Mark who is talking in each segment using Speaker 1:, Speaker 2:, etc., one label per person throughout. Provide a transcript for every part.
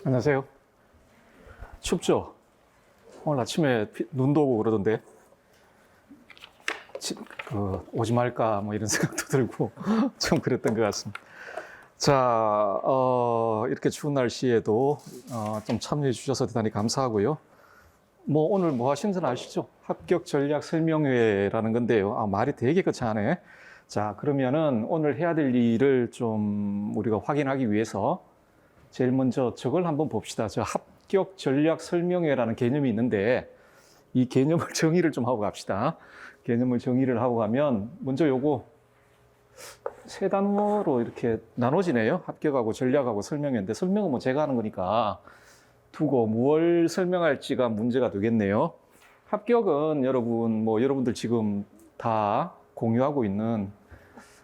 Speaker 1: 안녕하세요. 춥죠? 오늘 아침에 눈도 오고 그러던데 오지 말까 뭐 이런 생각도 들고 좀 그랬던 것 같습니다. 자, 이렇게 추운 날씨에도 좀 참여해 주셔서 대단히 감사하고요. 뭐 오늘 뭐 하시는지는 아시죠? 합격 전략 설명회라는 건데요. 말이 되게 거창하네. 자, 그러면은 오늘 해야 될 일을 좀 우리가 확인하기 위해서 제일 먼저 저걸 한번 봅시다. 저 합격 전략 설명회라는 개념이 있는데 이 개념을 정의를 좀 하고 갑시다. 개념을 정의를 하고 가면 먼저 요거 세 단어로 이렇게 나눠지네요. 합격하고 전략하고 설명회인데 설명은 뭐 제가 하는 거니까 두고 뭘 설명할지가 문제가 되겠네요. 합격은 여러분들 지금 다 공유하고 있는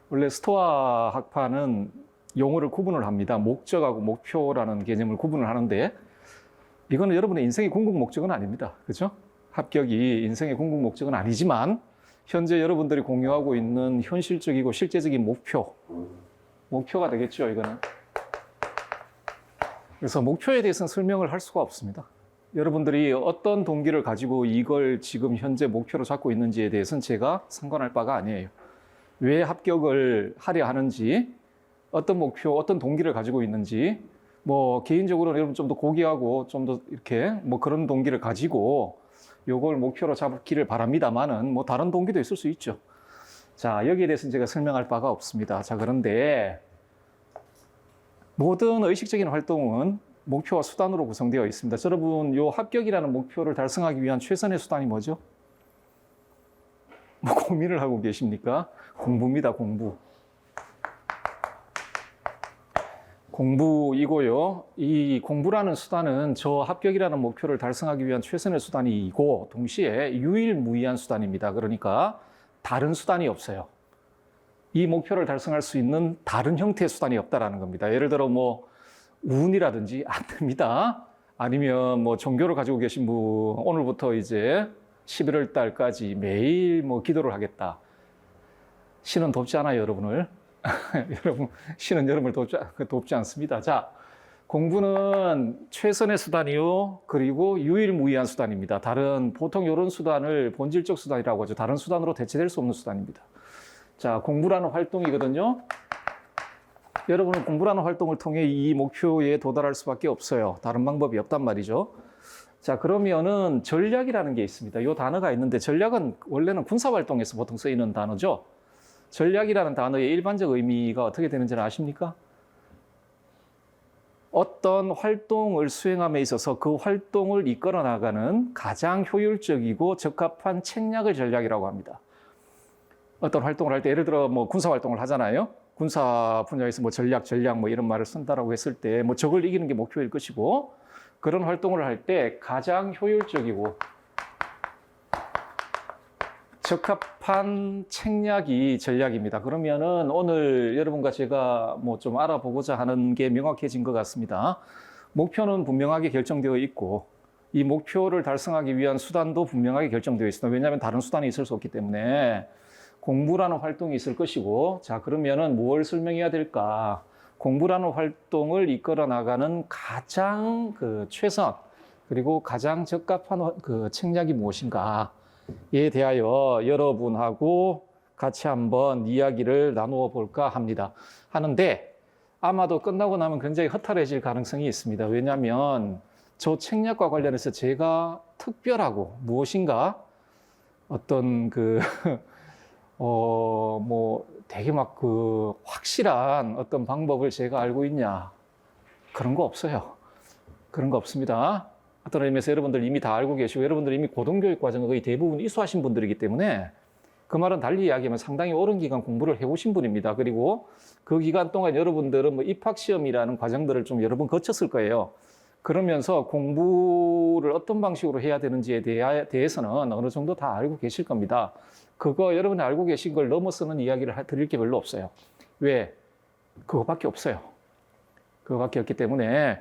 Speaker 1: 원래 스토아 학파는 용어를 구분을 합니다. 목적하고 목표라는 개념을 구분을 하는데 이거는 여러분의 인생의 궁극 목적은 아닙니다. 그렇죠? 합격이 인생의 궁극 목적은 아니지만 현재 여러분들이 공유하고 있는 현실적이고 실제적인 목표가 되겠죠, 이거는. 그래서 목표에 대해서는 설명을 할 수가 없습니다. 여러분들이 어떤 동기를 가지고 이걸 지금 현재 목표로 잡고 있는지에 대해서는 제가 상관할 바가 아니에요. 왜 합격을 하려 하는지, 어떤 목표, 어떤 동기를 가지고 있는지, 뭐 개인적으로는 여러분 좀 더 고귀하고 좀 더 이렇게 뭐 그런 동기를 가지고 요걸 목표로 잡기를 바랍니다만은 뭐 다른 동기도 있을 수 있죠. 자, 여기에 대해서는 제가 설명할 바가 없습니다. 자, 그런데 모든 의식적인 활동은 목표와 수단으로 구성되어 있습니다. 여러분, 요 합격이라는 목표를 달성하기 위한 최선의 수단이 뭐죠? 뭐 고민을 하고 계십니까? 공부입니다, 공부. 공부이고요. 이 공부라는 수단은 저 합격이라는 목표를 달성하기 위한 최선의 수단이고 동시에 유일무이한 수단입니다. 그러니까 다른 수단이 없어요. 이 목표를 달성할 수 있는 다른 형태의 수단이 없다라는 겁니다. 예를 들어 뭐 운이라든지 안 됩니다. 아니면 뭐 종교를 가지고 계신 분 오늘부터 이제 11월 달까지 매일 뭐 기도를 하겠다. 신은 돕지 않아요, 여러분을. 여러분, 신은 여러분을 돕지 않습니다. 자, 공부는 최선의 수단이요. 그리고 유일무이한 수단입니다. 보통 이런 수단을 본질적 수단이라고 하죠. 다른 수단으로 대체될 수 없는 수단입니다. 자, 공부라는 활동이거든요. 여러분은 공부라는 활동을 통해 이 목표에 도달할 수밖에 없어요. 다른 방법이 없단 말이죠. 자, 그러면은 전략이라는 게 있습니다. 이 단어가 있는데 전략은 원래는 군사활동에서 보통 쓰이는 단어죠. 전략이라는 단어의 일반적 의미가 어떻게 되는지는 아십니까? 어떤 활동을 수행함에 있어서 그 활동을 이끌어 나가는 가장 효율적이고 적합한 책략을 전략이라고 합니다. 어떤 활동을 할 때 예를 들어 뭐 군사 활동을 하잖아요. 군사 분야에서 뭐 전략 뭐 이런 말을 쓴다라고 했을 때 뭐 적을 이기는 게 목표일 것이고 그런 활동을 할 때 가장 효율적이고 적합한 책략이 전략입니다. 그러면은 오늘 여러분과 제가 뭐 좀 알아보고자 하는 게 명확해진 것 같습니다. 목표는 분명하게 결정되어 있고 이 목표를 달성하기 위한 수단도 분명하게 결정되어 있습니다. 왜냐하면 다른 수단이 있을 수 없기 때문에 공부라는 활동이 있을 것이고 자, 그러면은 무엇을 설명해야 될까? 공부라는 활동을 이끌어 나가는 가장 최선 그리고 가장 적합한 책략이 무엇인가? 에 대하여 여러분하고 같이 한번 이야기를 나누어 볼까 하는데 아마도 끝나고 나면 굉장히 허탈해질 가능성이 있습니다. 왜냐하면 저 책략과 관련해서 제가 특별하고 무엇인가 어떤 뭐 되게 막 확실한 어떤 방법을 제가 알고 있냐 그런 거 없어요. 그런 거 없습니다. 어떤 의미에서 여러분들 이미 다 알고 계시고 여러분들 이미 고등교육 과정을 거의 대부분 이수하신 분들이기 때문에 그 말은 달리 이야기하면 상당히 오랜 기간 공부를 해오신 분입니다. 그리고 그 기간 동안 여러분들은 뭐 입학시험이라는 과정들을 좀 여러 번 거쳤을 거예요. 그러면서 공부를 어떤 방식으로 해야 되는지에 대해서는 어느 정도 다 알고 계실 겁니다. 그거 여러분이 알고 계신 걸 넘어서는 이야기를 드릴 게 별로 없어요. 왜? 그거밖에 없어요. 그거밖에 없기 때문에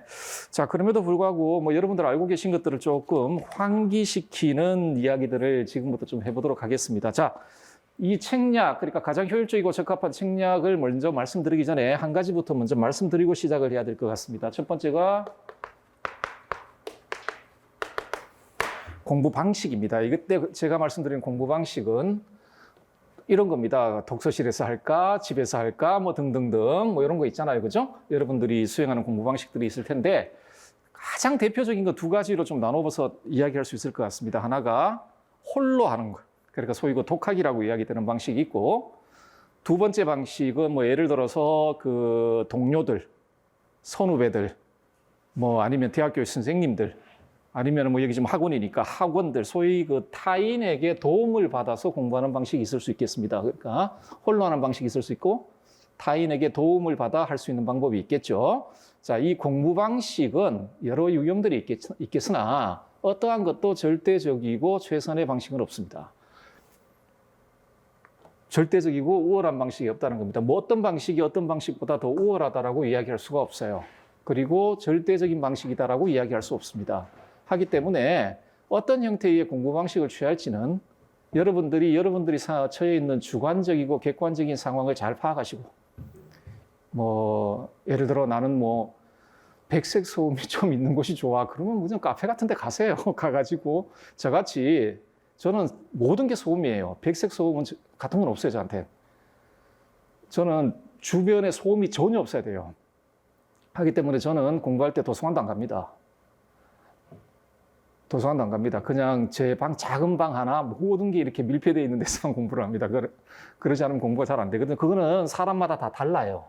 Speaker 1: 자, 그럼에도 불구하고 뭐 여러분들 알고 계신 것들을 조금 환기시키는 이야기들을 지금부터 좀 해보도록 하겠습니다. 자, 이 책략, 그러니까 가장 효율적이고 적합한 책략을 먼저 말씀드리기 전에 한 가지부터 먼저 말씀드리고 시작을 해야 될 것 같습니다. 첫 번째가 공부 방식입니다. 이때 제가 말씀드린 공부 방식은 이런 겁니다. 독서실에서 할까, 집에서 할까, 뭐 등등등, 뭐 이런 거 있잖아요. 그죠? 여러분들이 수행하는 공부 방식들이 있을 텐데, 가장 대표적인 거 두 가지로 좀 나눠서 이야기할 수 있을 것 같습니다. 하나가 홀로 하는 거. 그러니까 소위 그 독학이라고 이야기되는 방식이 있고, 두 번째 방식은 뭐 예를 들어서 그 동료들, 선후배들, 뭐 아니면 대학교 선생님들, 아니면 뭐 여기 지금 학원이니까 학원들, 소위 그 타인에게 도움을 받아서 공부하는 방식이 있을 수 있겠습니다. 그러니까 홀로 하는 방식이 있을 수 있고 타인에게 도움을 받아 할 수 있는 방법이 있겠죠. 자, 이 공부 방식은 여러 유형들이 있겠으나 어떠한 것도 절대적이고 최선의 방식은 없습니다. 절대적이고 우월한 방식이 없다는 겁니다. 뭐 어떤 방식이 어떤 방식보다 더 우월하다라고 이야기할 수가 없어요. 그리고 절대적인 방식이다라고 이야기할 수 없습니다. 하기 때문에 어떤 형태의 공부 방식을 취할지는 여러분들이 처해 있는 주관적이고 객관적인 상황을 잘 파악하시고, 뭐 예를 들어 나는 뭐 백색 소음이 좀 있는 곳이 좋아. 그러면 무슨 카페 같은 데 가세요. 가가지고 저같이 저는 모든 게 소음이에요. 백색 소음 같은 건 없어요, 저한테. 저는 주변에 소음이 전혀 없어야 돼요. 하기 때문에 저는 공부할 때 도서관도 안 갑니다. 도서관도 안 갑니다. 그냥 제 방, 작은 방 하나 모든 게 이렇게 밀폐되어 있는 데서만 공부를 합니다. 그러지 않으면 공부가 잘 안 되거든요. 그거는 사람마다 다 달라요.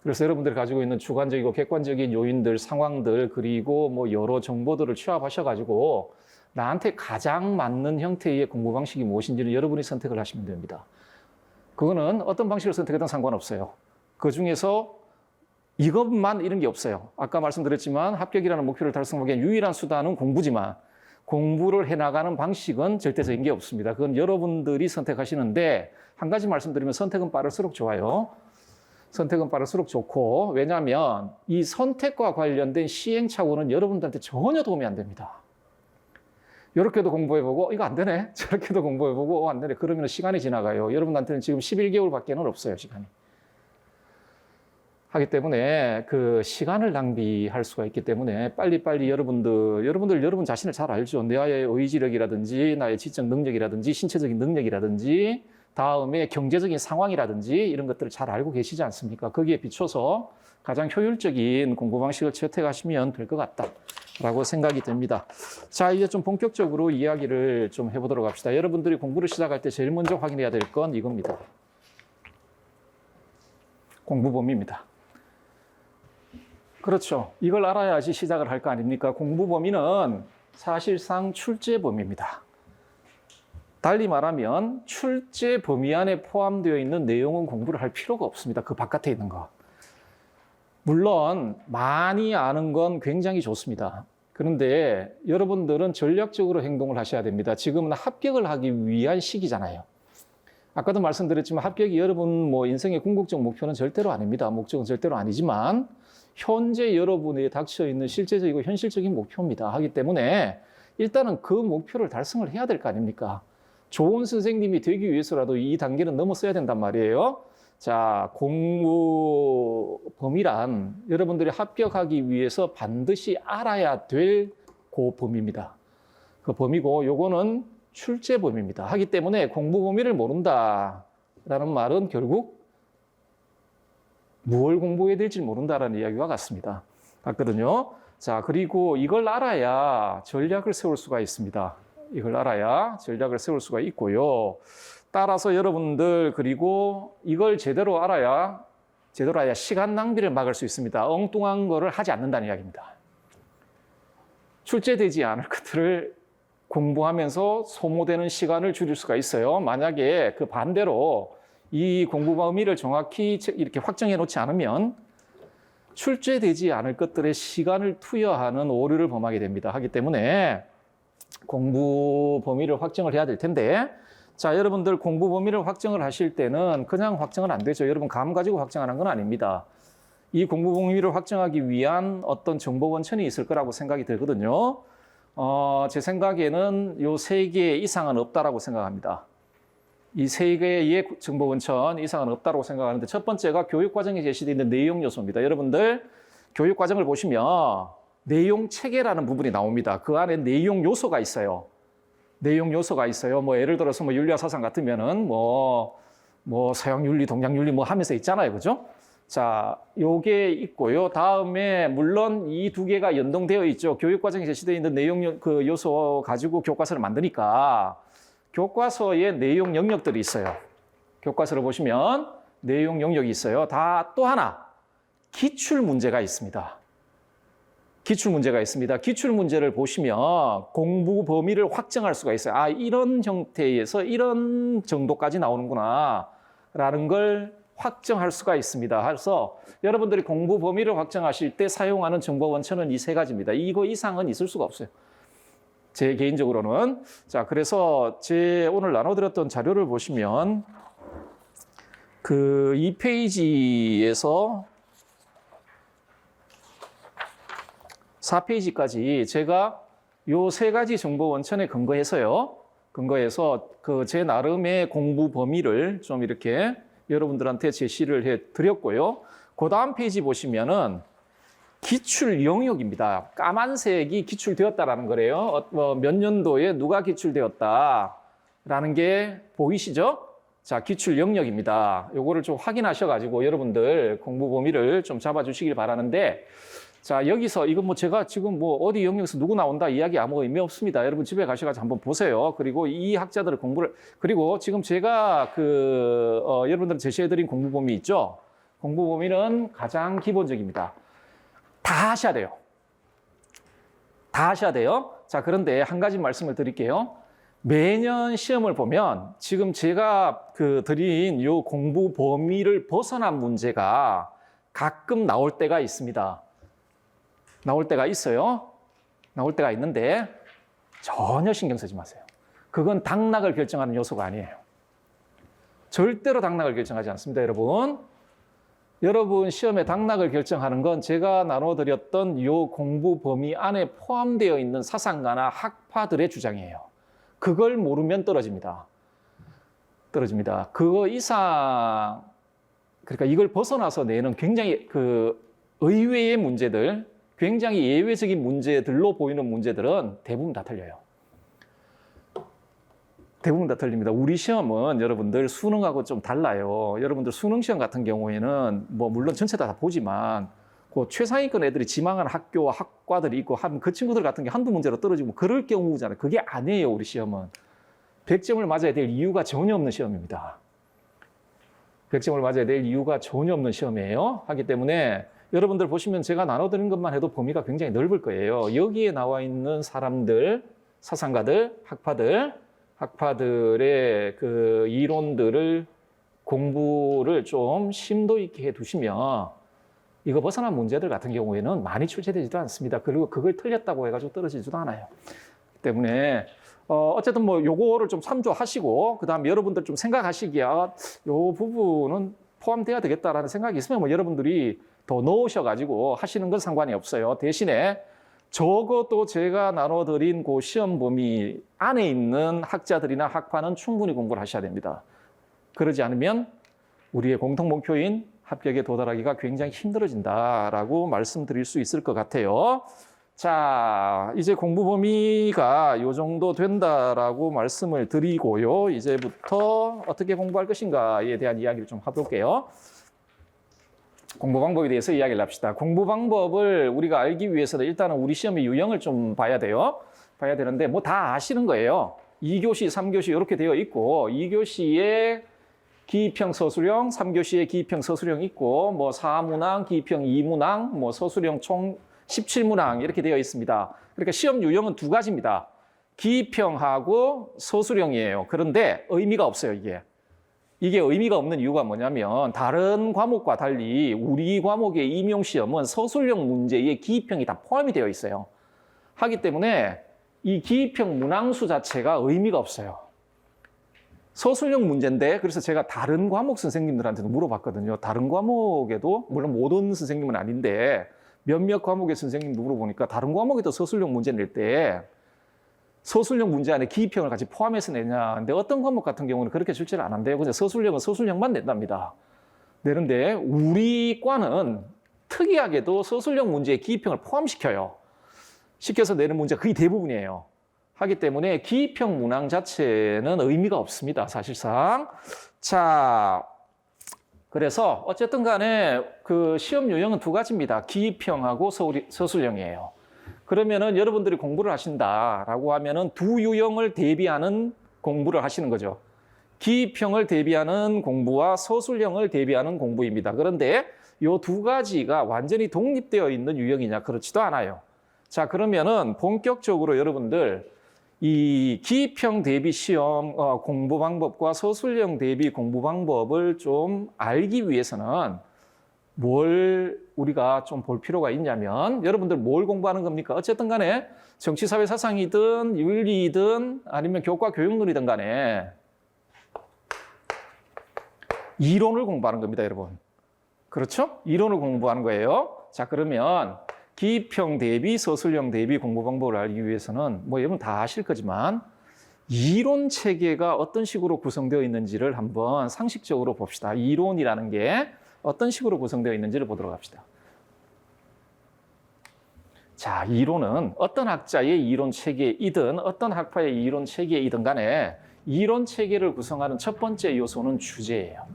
Speaker 1: 그래서 여러분들이 가지고 있는 주관적이고 객관적인 요인들, 상황들, 그리고 뭐 여러 정보들을 취합하셔가지고 나한테 가장 맞는 형태의 공부 방식이 무엇인지는 여러분이 선택을 하시면 됩니다. 그거는 어떤 방식을 선택해도 상관없어요. 그 중에서 이것만 이런 게 없어요. 아까 말씀드렸지만 합격이라는 목표를 달성하기 위한 유일한 수단은 공부지만 공부를 해나가는 방식은 절대적인 게 없습니다. 그건 여러분들이 선택하시는데 한 가지 말씀드리면 선택은 빠를수록 좋아요. 선택은 빠를수록 좋고, 왜냐하면 이 선택과 관련된 시행착오는 여러분들한테 전혀 도움이 안 됩니다. 이렇게도 공부해보고 이거 안 되네. 저렇게도 공부해보고 안 되네. 그러면 시간이 지나가요. 여러분한테는 지금 11개월밖에 없어요, 시간이. 하기 때문에 그 시간을 낭비할 수가 있기 때문에 빨리빨리 여러분 자신을 잘 알죠. 나의 의지력이라든지 나의 지적 능력이라든지 신체적인 능력이라든지 다음에 경제적인 상황이라든지 이런 것들을 잘 알고 계시지 않습니까? 거기에 비춰서 가장 효율적인 공부 방식을 채택하시면 될 것 같다라고 생각이 듭니다. 자, 이제 좀 본격적으로 이야기를 좀 해보도록 합시다. 여러분들이 공부를 시작할 때 제일 먼저 확인해야 될 건 이겁니다. 공부 범위입니다. 그렇죠. 이걸 알아야지 시작을 할 거 아닙니까? 공부 범위는 사실상 출제 범위입니다. 달리 말하면 출제 범위 안에 포함되어 있는 내용은 공부를 할 필요가 없습니다. 그 바깥에 있는 거. 물론 많이 아는 건 굉장히 좋습니다. 그런데 여러분들은 전략적으로 행동을 하셔야 됩니다. 지금은 합격을 하기 위한 시기잖아요. 아까도 말씀드렸지만 합격이 여러분 뭐 인생의 궁극적 목표는 절대로 아닙니다. 목적은 절대로 아니지만 현재 여러분에 닥쳐 있는 실제적이고 현실적인 목표입니다. 하기 때문에 일단은 그 목표를 달성을 해야 될 거 아닙니까? 좋은 선생님이 되기 위해서라도 이 단계는 넘어서야 된단 말이에요. 자, 공부 범위란 여러분들이 합격하기 위해서 반드시 알아야 될 그 범위입니다. 그 범위고 요거는 출제 범위입니다. 하기 때문에 공부 범위를 모른다라는 말은 결국 무엇을 공부해야 될지 모른다라는 이야기와 같거든요. 자, 그리고 이걸 알아야 전략을 세울 수가 있습니다. 이걸 알아야 전략을 세울 수가 있고요. 따라서 여러분들 그리고 이걸 제대로 알아야 시간 낭비를 막을 수 있습니다. 엉뚱한 거를 하지 않는다는 이야기입니다. 출제되지 않을 것들을 공부하면서 소모되는 시간을 줄일 수가 있어요. 만약에 그 반대로 이 공부 범위를 정확히 이렇게 확정해 놓지 않으면 출제되지 않을 것들의 시간을 투여하는 오류를 범하게 됩니다. 하기 때문에 공부 범위를 확정을 해야 될 텐데, 자, 여러분들 공부 범위를 확정을 하실 때는 그냥 확정은 안 되죠. 여러분 감 가지고 확정하는 건 아닙니다. 이 공부 범위를 확정하기 위한 어떤 정보 원천이 있을 거라고 생각이 들거든요. 제 생각에는 요 3개 이상은 없다라고 생각합니다. 이 3개의 정보 원천 이상은 없다고 생각하는데, 첫 번째가 교육과정에 제시되어 있는 내용 요소입니다. 여러분들 교육과정을 보시면 내용 체계라는 부분이 나옵니다. 그 안에 내용 요소가 있어요. 내용 요소가 있어요. 뭐 예를 들어서 뭐 윤리와 사상 같으면은 뭐 서양 윤리, 동양 윤리 뭐 하면서 있잖아요. 그죠? 자, 요게 있고요. 다음에 물론 이 두 개가 연동되어 있죠. 교육 과정에 제시되어 있는 내용 그 요소 가지고 교과서를 만드니까 교과서에 내용 영역들이 있어요. 교과서를 보시면 내용 영역이 있어요. 다 또 하나 기출 문제가 있습니다. 기출 문제가 있습니다. 기출 문제를 보시면 공부 범위를 확정할 수가 있어요. 아, 이런 형태에서 이런 정도까지 나오는구나 라는 걸 확정할 수가 있습니다. 그래서 여러분들이 공부 범위를 확정하실 때 사용하는 정보 원천은 이 세 가지입니다. 이거 이상은 있을 수가 없어요. 제 개인적으로는. 자, 그래서 제 오늘 나눠드렸던 자료를 보시면 그 2페이지에서 4페이지까지 제가 요 세 가지 정보 원천에 근거해서 그 제 나름의 공부 범위를 좀 이렇게 여러분들한테 제시를 해 드렸고요. 그 다음 페이지 보시면은 기출 영역입니다. 까만색이 기출되었다라는 거래요. 몇 년도에 누가 기출되었다라는 게 보이시죠? 자, 기출 영역입니다. 요거를 좀 확인하셔가지고 여러분들 공부 범위를 좀 잡아주시길 바라는데, 자, 여기서 이건 뭐 제가 지금 뭐 어디 영역에서 누구 나온다 이야기 아무 의미 없습니다. 여러분 집에 가셔가지고 한번 보세요. 그리고 이 학자들의 공부를, 그리고 지금 제가 여러분들 제시해드린 공부 범위 있죠? 공부 범위는 가장 기본적입니다. 다 하셔야 돼요. 다 하셔야 돼요. 자, 그런데 한 가지 말씀을 드릴게요. 매년 시험을 보면 지금 제가 드린 요 공부 범위를 벗어난 문제가 가끔 나올 때가 있습니다. 나올 때가 있어요. 나올 때가 있는데 전혀 신경 쓰지 마세요. 그건 당락을 결정하는 요소가 아니에요. 절대로 당락을 결정하지 않습니다, 여러분. 여러분 시험의 당락을 결정하는 건 제가 나눠드렸던 이 공부 범위 안에 포함되어 있는 사상가나 학파들의 주장이에요. 그걸 모르면 떨어집니다. 떨어집니다. 그거 이상, 그러니까 이걸 벗어나서 내는 굉장히 의외의 문제들, 굉장히 예외적인 문제들로 보이는 문제들은 대부분 다 틀려요. 대부분 다 틀립니다. 우리 시험은 여러분들 수능하고 좀 달라요. 여러분들 수능 시험 같은 경우에는 뭐 물론 전체 다 보지만 그 최상위권 애들이 지망하는 학교와 학과들이 있고 하면 그 친구들 같은 게 한두 문제로 떨어지고 그럴 경우잖아요. 그게 아니에요, 우리 시험은. 100점을 맞아야 될 이유가 전혀 없는 시험입니다. 100점을 맞아야 될 이유가 전혀 없는 시험이에요. 하기 때문에 여러분들 보시면 제가 나눠드린 것만 해도 범위가 굉장히 넓을 거예요. 여기에 나와 있는 사람들, 사상가들, 학파들의 그 이론들을 공부를 좀 심도 있게 해두시면 이거 벗어난 문제들 같은 경우에는 많이 출제되지도 않습니다. 그리고 그걸 틀렸다고 해가지고 떨어지지도 않아요. 때문에 어쨌든 뭐 요거를 좀 참조하시고 그다음에 여러분들 좀 생각하시기에 요 부분은 포함돼야 되겠다라는 생각이 있으면 뭐 여러분들이 더 넣으셔가지고 하시는 건 상관이 없어요. 대신에 적어도 제가 나눠드린 그 시험 범위 안에 있는 학자들이나 학파는 충분히 공부를 하셔야 됩니다. 그러지 않으면 우리의 공통 목표인 합격에 도달하기가 굉장히 힘들어진다라고 말씀드릴 수 있을 것 같아요. 자, 이제 공부 범위가 이 정도 된다라고 말씀을 드리고요. 이제부터 어떻게 공부할 것인가에 대한 이야기를 좀 해볼게요. 공부 방법에 대해서 이야기를 합시다. 공부 방법을 우리가 알기 위해서는 일단은 우리 시험의 유형을 좀 봐야 돼요. 봐야 되는데 뭐 다 아시는 거예요. 2교시, 3교시 이렇게 되어 있고 2교시에 기입형 서술형, 3교시에 기입형 서술형 있고 뭐 4문항, 기입형 2문항, 뭐 서술형 총 17문항 이렇게 되어 있습니다. 그러니까 시험 유형은 두 가지입니다. 기입형하고 서술형이에요. 그런데 의미가 없어요, 이게. 이게 의미가 없는 이유가 뭐냐면 다른 과목과 달리 우리 과목의 임용시험은 서술형 문제에 기입형이 다 포함이 되어 있어요. 하기 때문에 이 기입형 문항수 자체가 의미가 없어요. 서술형 문제인데 그래서 제가 다른 과목 선생님들한테도 물어봤거든요. 다른 과목에도 물론 모든 선생님은 아닌데 몇몇 과목의 선생님도 물어보니까 다른 과목에도 서술형 문제 낼 때 서술형 문제 안에 기입형을 같이 포함해서 내냐. 근데 어떤 과목 같은 경우는 그렇게 출제를 안 한대요. 그냥 서술형은 서술형만 낸답니다. 내는데 우리 과는 특이하게도 서술형 문제에 기입형을 포함시켜요. 시켜서 내는 문제가 거의 대부분이에요. 하기 때문에 기입형 문항 자체는 의미가 없습니다, 사실상. 자, 그래서 어쨌든 간에 그 시험 유형은 두 가지입니다. 기입형하고 서술형이에요. 그러면은 여러분들이 공부를 하신다라고 하면은 두 유형을 대비하는 공부를 하시는 거죠. 기입형을 대비하는 공부와 서술형을 대비하는 공부입니다. 그런데 이 두 가지가 완전히 독립되어 있는 유형이냐? 그렇지도 않아요. 자, 그러면은 본격적으로 여러분들 이 기입형 대비 시험 공부 방법과 서술형 대비 공부 방법을 좀 알기 위해서는 뭘 우리가 좀 볼 필요가 있냐면 여러분들 뭘 공부하는 겁니까? 어쨌든 간에 정치, 사회, 사상이든 윤리이든 아니면 교과, 교육론이든 간에 이론을 공부하는 겁니다, 여러분. 그렇죠? 이론을 공부하는 거예요. 자, 그러면 기입형 대비 서술형 대비 공부 방법을 알기 위해서는 뭐 여러분 다 아실 거지만 이론 체계가 어떤 식으로 구성되어 있는지를 한번 상식적으로 봅시다. 이론이라는 게 어떤 식으로 구성되어 있는지를 보도록 합시다. 자, 이론은 어떤 학자의 이론 체계이든 어떤 학파의 이론 체계이든 간에 이론 체계를 구성하는 첫 번째 요소는 주제예요.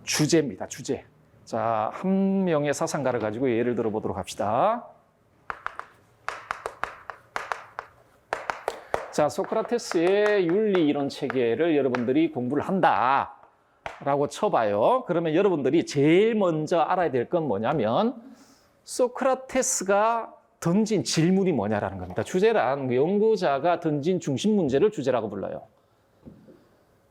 Speaker 1: 주제입니다, 주제. 자, 한 명의 사상가를 가지고 예를 들어 보도록 합시다. 자, 소크라테스의 윤리 이론 체계를 여러분들이 공부를 한다라고 쳐봐요. 그러면 여러분들이 제일 먼저 알아야 될 건 뭐냐면 소크라테스가 던진 질문이 뭐냐라는 겁니다. 주제란 연구자가 던진 중심 문제를 주제라고 불러요.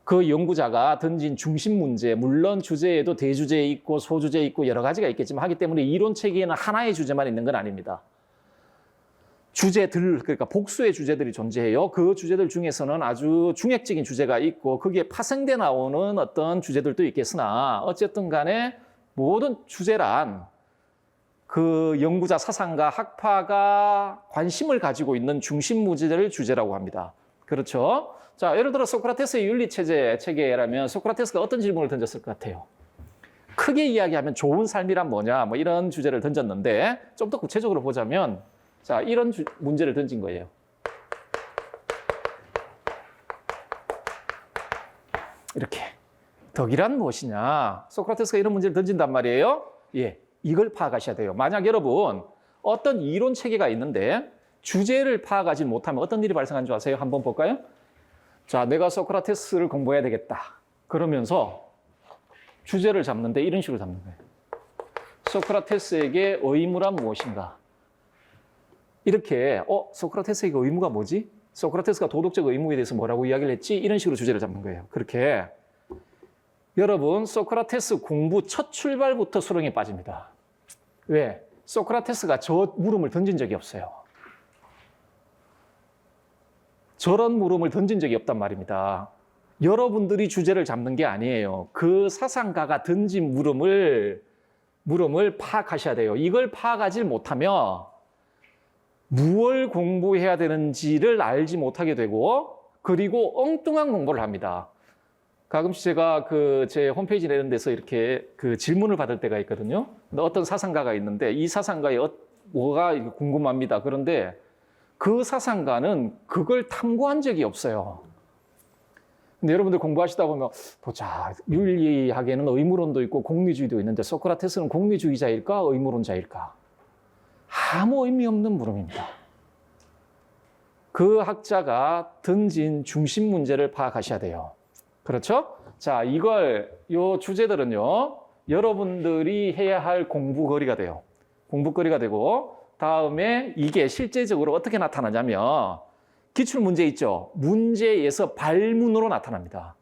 Speaker 1: 그 연구자가 던진 중심 문제, 물론 주제에도 대주제 있고 소주제 있고 여러 가지가 있겠지만 하기 때문에 이론 체계에는 하나의 주제만 있는 건 아닙니다. 주제들, 그러니까 복수의 주제들이 존재해요. 그 주제들 중에서는 아주 중액적인 주제가 있고 거기에 파생돼 나오는 어떤 주제들도 있겠으나 어쨌든 간에 모든 주제란 그 연구자, 사상가, 학파가 관심을 가지고 있는 중심 문제를 주제라고 합니다. 그렇죠? 자, 예를 들어 소크라테스의 윤리체계라면 소크라테스가 어떤 질문을 던졌을 것 같아요? 크게 이야기하면 좋은 삶이란 뭐냐? 뭐 이런 주제를 던졌는데 좀 더 구체적으로 보자면 자, 이런 문제를 던진 거예요. 이렇게. 덕이란 무엇이냐? 소크라테스가 이런 문제를 던진단 말이에요. 예, 이걸 파악하셔야 돼요. 만약 여러분 어떤 이론 체계가 있는데 주제를 파악하지 못하면 어떤 일이 발생하는 줄 아세요? 한번 볼까요? 자, 내가 소크라테스를 공부해야 되겠다. 그러면서 주제를 잡는데 이런 식으로 잡는 거예요. 소크라테스에게 의무란 무엇인가? 이렇게 소크라테스에게 의무가 뭐지? 소크라테스가 도덕적 의무에 대해서 뭐라고 이야기를 했지? 이런 식으로 주제를 잡는 거예요. 그렇게 여러분 소크라테스 공부 첫 출발부터 수렁에 빠집니다. 왜? 소크라테스가 저 물음을 던진 적이 없어요. 저런 물음을 던진 적이 없단 말입니다. 여러분들이 주제를 잡는 게 아니에요. 그 사상가가 던진 물음을 파악하셔야 돼요. 이걸 파악하지 못하면 무엇을 공부해야 되는지를 알지 못하게 되고 그리고 엉뚱한 공부를 합니다. 가끔씩 제가 제 홈페이지 내는 데서 이렇게 질문을 받을 때가 있거든요. 어떤 사상가가 있는데 이 사상가의 뭐가 궁금합니다. 그런데 그 사상가는 그걸 탐구한 적이 없어요. 근데 여러분들 공부하시다 보면 보자, 윤리학에는 의무론도 있고 공리주의도 있는데 소크라테스는 공리주의자일까 의무론자일까? 아무 의미 없는 물음입니다. 그 학자가 던진 중심 문제를 파악하셔야 돼요. 그렇죠? 자, 요 주제들은요, 여러분들이 해야 할 공부거리가 돼요. 공부거리가 되고, 다음에 이게 실제적으로 어떻게 나타나냐면, 기출문제 있죠? 문제에서 발문으로 나타납니다.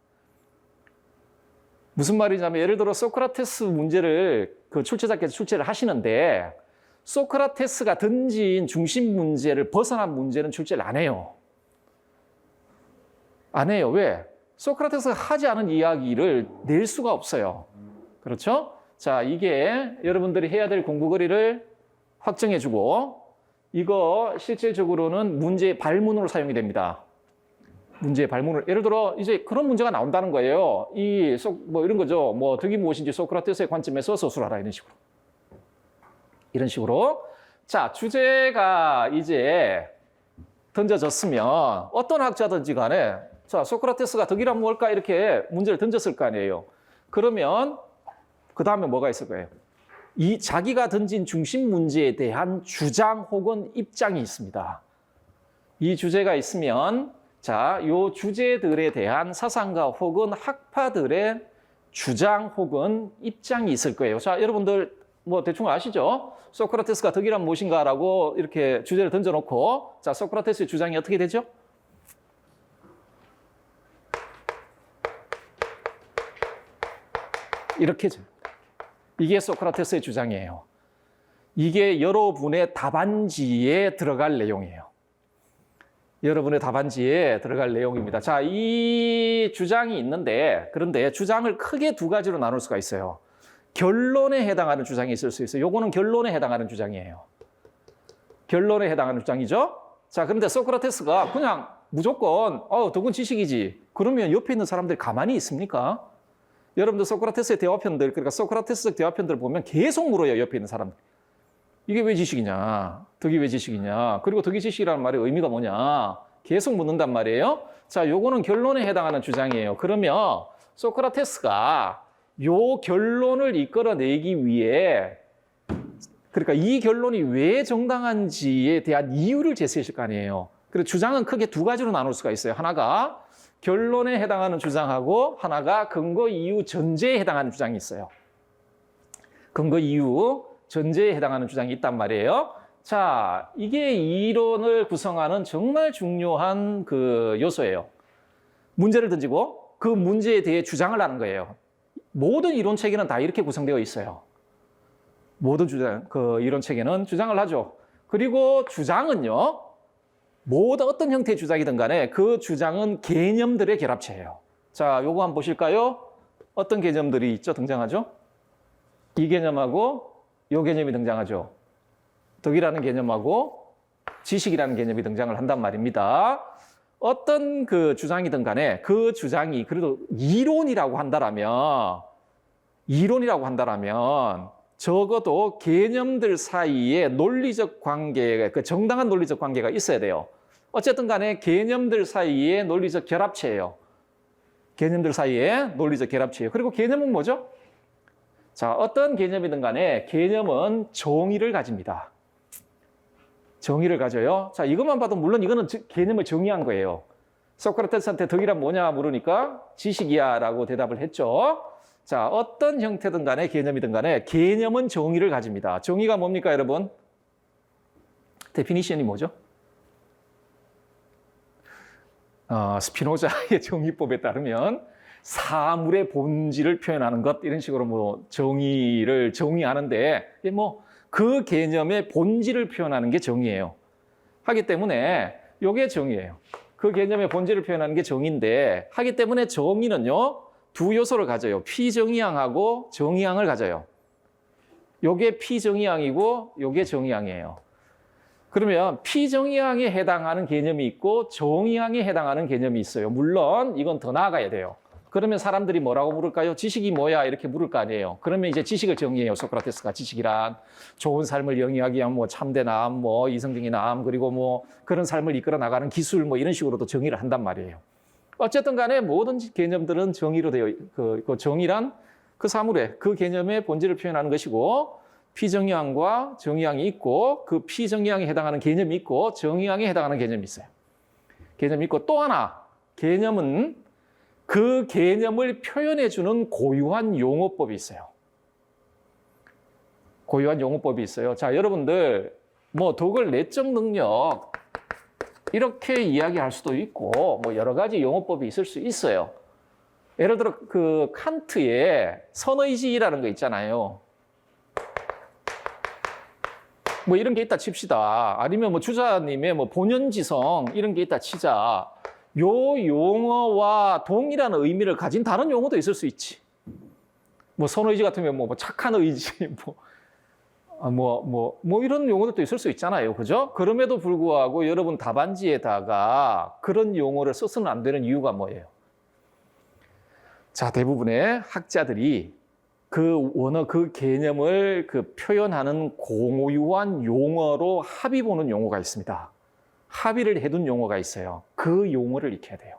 Speaker 1: 무슨 말이냐면, 예를 들어 소크라테스 문제를 출제자께서 출제를 하시는데, 소크라테스가 던진 중심 문제를 벗어난 문제는 출제를 안 해요. 안 해요. 왜? 소크라테스가 하지 않은 이야기를 낼 수가 없어요. 그렇죠? 자, 이게 여러분들이 해야 될 공부거리를 확정해주고 이거 실질적으로는 문제의 발문으로 사용이 됩니다. 문제의 발문을 예를 들어 이제 그런 문제가 나온다는 거예요. 이런 거죠. 뭐 덕이 무엇인지 소크라테스의 관점에서 서술하라 이런 식으로. 이런 식으로 자, 주제가 이제 던져졌으면 어떤 학자든지 간에 자, 소크라테스가 덕이란 뭘까 이렇게 문제를 던졌을 거 아니에요. 그러면 그 다음에 뭐가 있을 거예요? 이 자기가 던진 중심 문제에 대한 주장 혹은 입장이 있습니다. 이 주제가 있으면 자, 요 주제들에 대한 사상가 혹은 학파들의 주장 혹은 입장이 있을 거예요. 자, 여러분들 뭐 대충 아시죠? 소크라테스가 덕이란 무엇인가라고 이렇게 주제를 던져놓고 자, 소크라테스의 주장이 어떻게 되죠? 이렇게죠. 이게 소크라테스의 주장이에요. 이게 여러분의 답안지에 들어갈 내용이에요. 여러분의 답안지에 들어갈 내용입니다. 자, 이 주장이 있는데 그런데 주장을 크게 두 가지로 나눌 수가 있어요. 결론에 해당하는 주장이 있을 수 있어요. 요거는 결론에 해당하는 주장이에요. 결론에 해당하는 주장이죠. 자, 그런데 소크라테스가 그냥 무조건 덕은 지식이지. 그러면 옆에 있는 사람들이 가만히 있습니까? 여러분들 소크라테스의 대화편들, 그러니까 소크라테스적 대화편들을 보면 계속 물어요. 옆에 있는 사람들. 이게 왜 지식이냐? 덕이 왜 지식이냐? 그리고 덕이 지식이라는 말의 의미가 뭐냐? 계속 묻는단 말이에요. 자, 요거는 결론에 해당하는 주장이에요. 그러면 소크라테스가 요 결론을 이끌어내기 위해 그러니까 이 결론이 왜 정당한지에 대한 이유를 제시했을 거 아니에요. 그래서 주장은 크게 두 가지로 나눌 수가 있어요. 하나가 결론에 해당하는 주장하고 하나가 근거 이유 전제에 해당하는 주장이 있어요. 근거 이유 전제에 해당하는 주장이 있단 말이에요. 자, 이게 이론을 구성하는 정말 중요한 그 요소예요. 문제를 던지고 그 문제에 대해 주장을 하는 거예요. 모든 이론 체계는 다 이렇게 구성되어 있어요. 모든 이론 체계는 주장을 하죠. 그리고 주장은요, 모든 어떤 형태의 주장이든 간에 그 주장은 개념들의 결합체예요. 자, 요거 한번 보실까요? 어떤 개념들이 있죠? 등장하죠? 이 개념하고 요 개념이 등장하죠. 덕이라는 개념하고 지식이라는 개념이 등장을 한단 말입니다. 어떤 그 주장이든 간에 그 주장이 그래도 이론이라고 한다라면 적어도 개념들 사이에 논리적 관계, 그 정당한 논리적 관계가 있어야 돼요. 어쨌든 간에 개념들 사이에 논리적 결합체예요. 개념들 사이에 논리적 결합체예요. 그리고 개념은 뭐죠? 자, 어떤 개념이든 간에 개념은 정의를 가집니다. 정의를 가져요. 자, 이것만 봐도 물론 이거는 개념을 정의한 거예요. 소크라테스한테 덕이란 뭐냐 물으니까 지식이야 라고 대답을 했죠. 자, 어떤 형태든 간에 개념이든 간에 개념은 정의를 가집니다. 정의가 뭡니까, 여러분? 데피니션이 뭐죠? 스피노자의 정의법에 따르면 사물의 본질을 표현하는 것 이런 식으로 뭐 정의를 정의하는데 뭐 그 개념의 본질을 표현하는 게 정의예요. 하기 때문에 이게 정의예요. 그 개념의 본질을 표현하는 게 정의인데 하기 때문에 정의는요 두 요소를 가져요. 피정의항하고 정의항을 가져요. 이게 피정의항이고 이게 정의항이에요. 그러면 피정의항에 해당하는 개념이 있고 정의항에 해당하는 개념이 있어요. 물론 이건 더 나아가야 돼요. 그러면 사람들이 뭐라고 물을까요? 지식이 뭐야? 이렇게 물을 거 아니에요. 그러면 이제 지식을 정의해요. 소크라테스가 지식이란 좋은 삶을 영위하기 위한 뭐 참되남, 뭐 이성적인 남, 그리고 뭐 그런 삶을 이끌어 나가는 기술 뭐 이런 식으로도 정의를 한단 말이에요. 어쨌든 간에 모든 개념들은 정의로 되어 그 정의란 그 사물의 그 개념의 본질을 표현하는 것이고 피정의항과 정의항이 있고 그 피정의항에 해당하는 개념이 있고 정의항에 해당하는 개념이 있어요. 개념이 있고 또 하나 개념은 그 개념을 표현해주는 고유한 용어법이 있어요. 고유한 용어법이 있어요. 자, 여러분들 뭐 덕을 내적 능력 이렇게 이야기할 수도 있고 뭐 여러 가지 용어법이 있을 수 있어요. 예를 들어 그 칸트의 선의지라는 거 있잖아요. 뭐 이런 게 있다 칩시다. 아니면 뭐 주자님의 뭐 본연지성 이런 게 있다 치자. 요 용어와 동일한 의미를 가진 다른 용어도 있을 수 있지. 뭐 선의지 같으면 뭐 착한 의지, 뭐 이런 용어들도 있을 수 있잖아요. 그죠? 그럼에도 불구하고 여러분 답안지에다가 그런 용어를 써서는 안 되는 이유가 뭐예요? 자, 대부분의 학자들이 그 원어, 그 개념을 표현하는 고유한 용어로 합의 보는 용어가 있습니다. 합의를 해둔 용어가 있어요. 그 용어를 익혀야 돼요.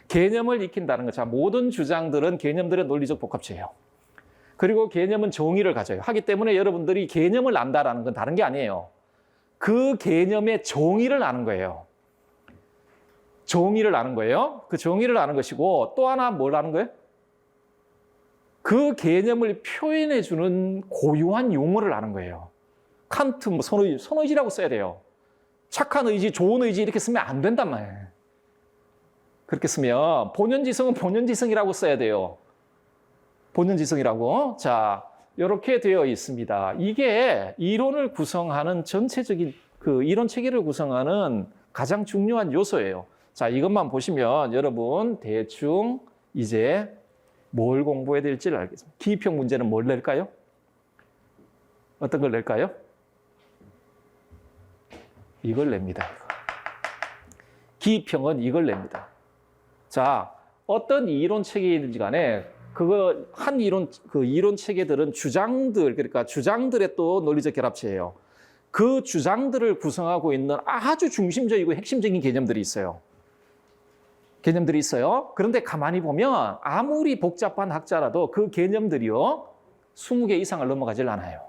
Speaker 1: 개념을 익힌다는 것, 자, 모든 주장들은 개념들의 논리적 복합체예요. 그리고 개념은 정의를 가져요. 하기 때문에 여러분들이 개념을 안다라는 건 다른 게 아니에요. 그 개념의 정의를 아는 거예요. 정의를 아는 거예요. 그 정의를 아는 것이고 또 하나 뭘 아는 거예요? 그 개념을 표현해주는 고유한 용어를 아는 거예요. 칸트, 선의지라고 써야 돼요. 착한 의지, 좋은 의지 이렇게 쓰면 안 된단 말이에요. 그렇게 쓰면 본연지성은 본연지성이라고 써야 돼요. 본연지성이라고. 자, 이렇게 되어 있습니다. 이게 이론을 구성하는 전체적인 이론 체계를 구성하는 가장 중요한 요소예요. 자, 이것만 보시면 여러분 대충 이제 뭘 공부해야 될지를 알겠습니다. 기입형 문제는 뭘 낼까요? 어떤 걸 낼까요? 이걸 냅니다. 기입형은 이걸 냅니다. 자, 어떤 이론 체계이든지 간에 이론 체계들은 주장들, 그러니까 주장들의 또 논리적 결합체예요. 그 주장들을 구성하고 있는 아주 중심적이고 핵심적인 개념들이 있어요. 그런데 가만히 보면 아무리 복잡한 학자라도 그 개념들이요, 20개 이상을 넘어가질 않아요.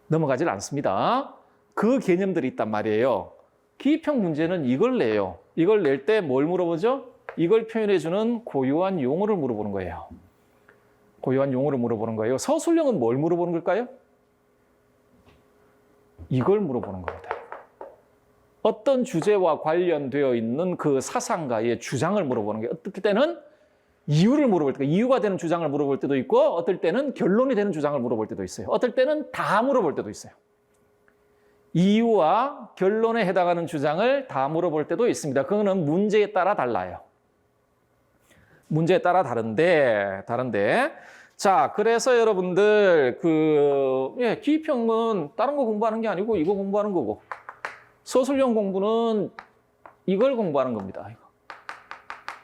Speaker 1: 넘어가질 않습니다. 그 개념들이 있단 말이에요. 기입형 문제는 이걸 내요. 이걸 낼 때 뭘 물어보죠? 이걸 표현해주는 고유한 용어를 물어보는 거예요. 고유한 용어를 물어보는 거예요. 서술형은 뭘 물어보는 걸까요? 이걸 물어보는 겁니다. 어떤 주제와 관련되어 있는 그 사상가의 주장을 물어보는 게, 어떨 때는 이유를 물어볼 때, 이유가 되는 주장을 물어볼 때도 있고, 어떨 때는 결론이 되는 주장을 물어볼 때도 있어요. 어떨 때는 다 물어볼 때도 있어요. 이유와 결론에 해당하는 주장을 다 물어볼 때도 있습니다. 그거는 문제에 따라 달라요. 문제에 따라 다른데. 자, 그래서 여러분들, 기입형은 다른 거 공부하는 게 아니고 이거 공부하는 거고, 서술형 공부는 이걸 공부하는 겁니다.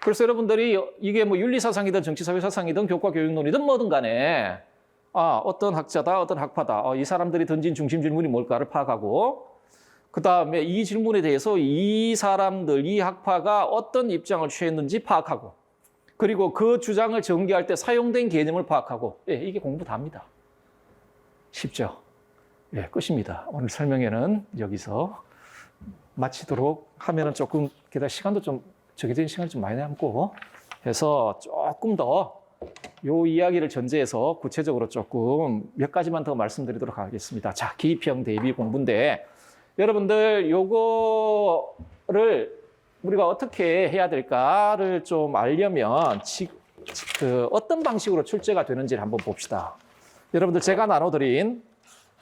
Speaker 1: 그래서 여러분들이 이게 뭐 윤리사상이든 정치사회사상이든 교과교육론이든 뭐든 간에 어떤 학자다, 어떤 학파다, 이 사람들이 던진 중심 질문이 뭘까를 파악하고, 그 다음에 이 질문에 대해서 이 사람들, 이 학파가 어떤 입장을 취했는지 파악하고, 그리고 그 주장을 전개할 때 사용된 개념을 파악하고, 이게 공부 다입니다. 쉽죠? 끝입니다. 오늘 설명회는 여기서 마치도록 하면은 조금, 게다가 시간도 좀, 정해진 시간이 좀 많이 남고 해서 조금 더 요 이야기를 전제해서 구체적으로 조금 몇 가지만 더 말씀드리도록 하겠습니다. 자, 기입형 대비 공부인데, 여러분들 요거를 우리가 어떻게 해야 될까를 좀 알려면 어떤 방식으로 출제가 되는지를 한번 봅시다. 여러분들 제가 나눠드린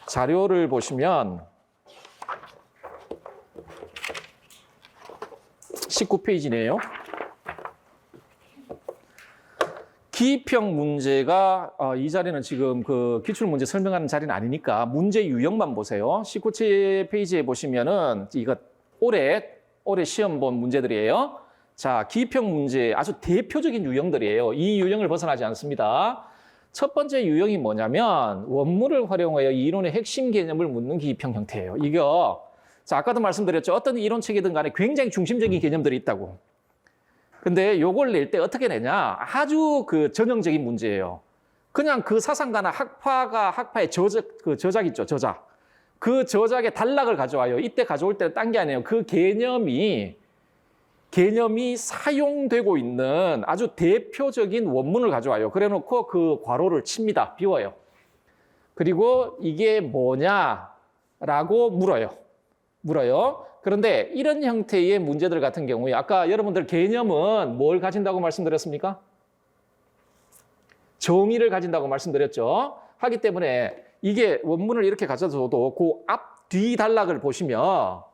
Speaker 1: 자료를 보시면 19페이지네요. 기입형 문제가 이 자리는 지금 기출문제 설명하는 자리는 아니니까 문제 유형만 보세요. 19페이지에 보시면은 이거 올해 시험 본 문제들이에요. 자, 기입형 문제 아주 대표적인 유형들이에요. 이 유형을 벗어나지 않습니다. 첫 번째 유형이 뭐냐면 원문을 활용하여 이론의 핵심 개념을 묻는 기입형 형태예요. 자, 아까도 말씀드렸죠. 어떤 이론 체계든 간에 굉장히 중심적인 개념들이 있다고. 근데 요걸 낼 때 어떻게 내냐? 아주 전형적인 문제예요. 그냥 그 사상가나 학파의 저작 있죠, 저작. 그 저작의 단락을 가져와요. 이때 가져올 때는 딴 게 아니에요. 그 개념이 사용되고 있는 아주 대표적인 원문을 가져와요. 그래 놓고 그 괄호를 칩니다. 비워요. 그리고 이게 뭐냐라고 물어요. 그런데 이런 형태의 문제들 같은 경우에 아까 여러분들 개념은 뭘 가진다고 말씀드렸습니까? 정의를 가진다고 말씀드렸죠. 하기 때문에 이게 원문을 이렇게 가져서도 그 앞뒤 단락을 보시면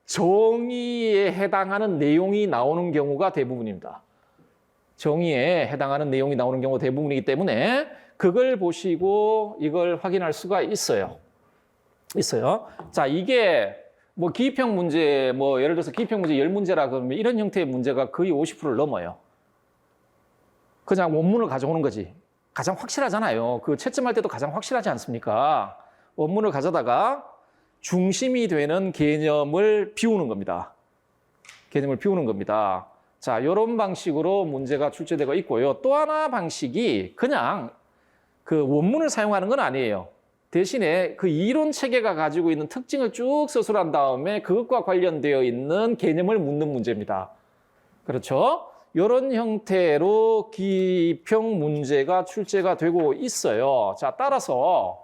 Speaker 1: 정의에 해당하는 내용이 나오는 경우가 대부분입니다. 정의에 해당하는 내용이 나오는 경우가 대부분이기 때문에 그걸 보시고 이걸 확인할 수가 있어요. 자, 이게 뭐 기입형 문제, 예를 들어서 기입형 문제 10문제라 그러면 이런 형태의 문제가 거의 50%를 넘어요. 그냥 원문을 가져오는 거지. 가장 확실하잖아요. 그 채점할 때도 가장 확실하지 않습니까? 원문을 가져다가 중심이 되는 개념을 비우는 겁니다. 개념을 비우는 겁니다. 자, 이런 방식으로 문제가 출제되고 있고요. 또 하나 방식이 그냥 그 원문을 사용하는 건 아니에요. 대신에 그 이론 체계가 가지고 있는 특징을 쭉 서술한 다음에 그것과 관련되어 있는 개념을 묻는 문제입니다. 그렇죠? 이런 형태로 기입형 문제가 출제가 되고 있어요. 자, 따라서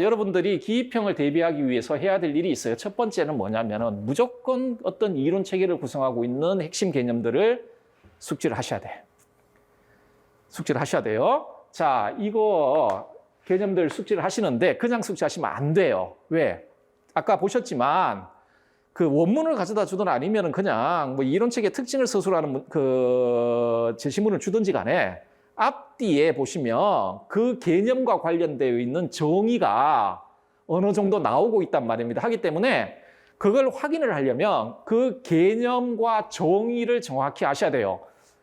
Speaker 1: 여러분들이 기입형을 대비하기 위해서 해야 될 일이 있어요. 첫 번째는 뭐냐면은 무조건 어떤 이론 체계를 구성하고 있는 핵심 개념들을 숙지를 하셔야 돼. 숙지를 하셔야 돼요. 자, 이거 개념들 숙지를 하시는데 그냥 숙지하시면 안 돼요. 왜? 아까 보셨지만 그 원문을 가져다 주든 아니면은 그냥 뭐 이론 체계 특징을 서술하는 그 제시문을 주든지 간에 앞뒤에 보시면 그 개념과 관련되어 있는 정의가 어느 정도 나오고 있단 말입니다. 하기 때문에 그걸 확인을 하려면 그 개념과 정의를 정확히 아셔야 돼요.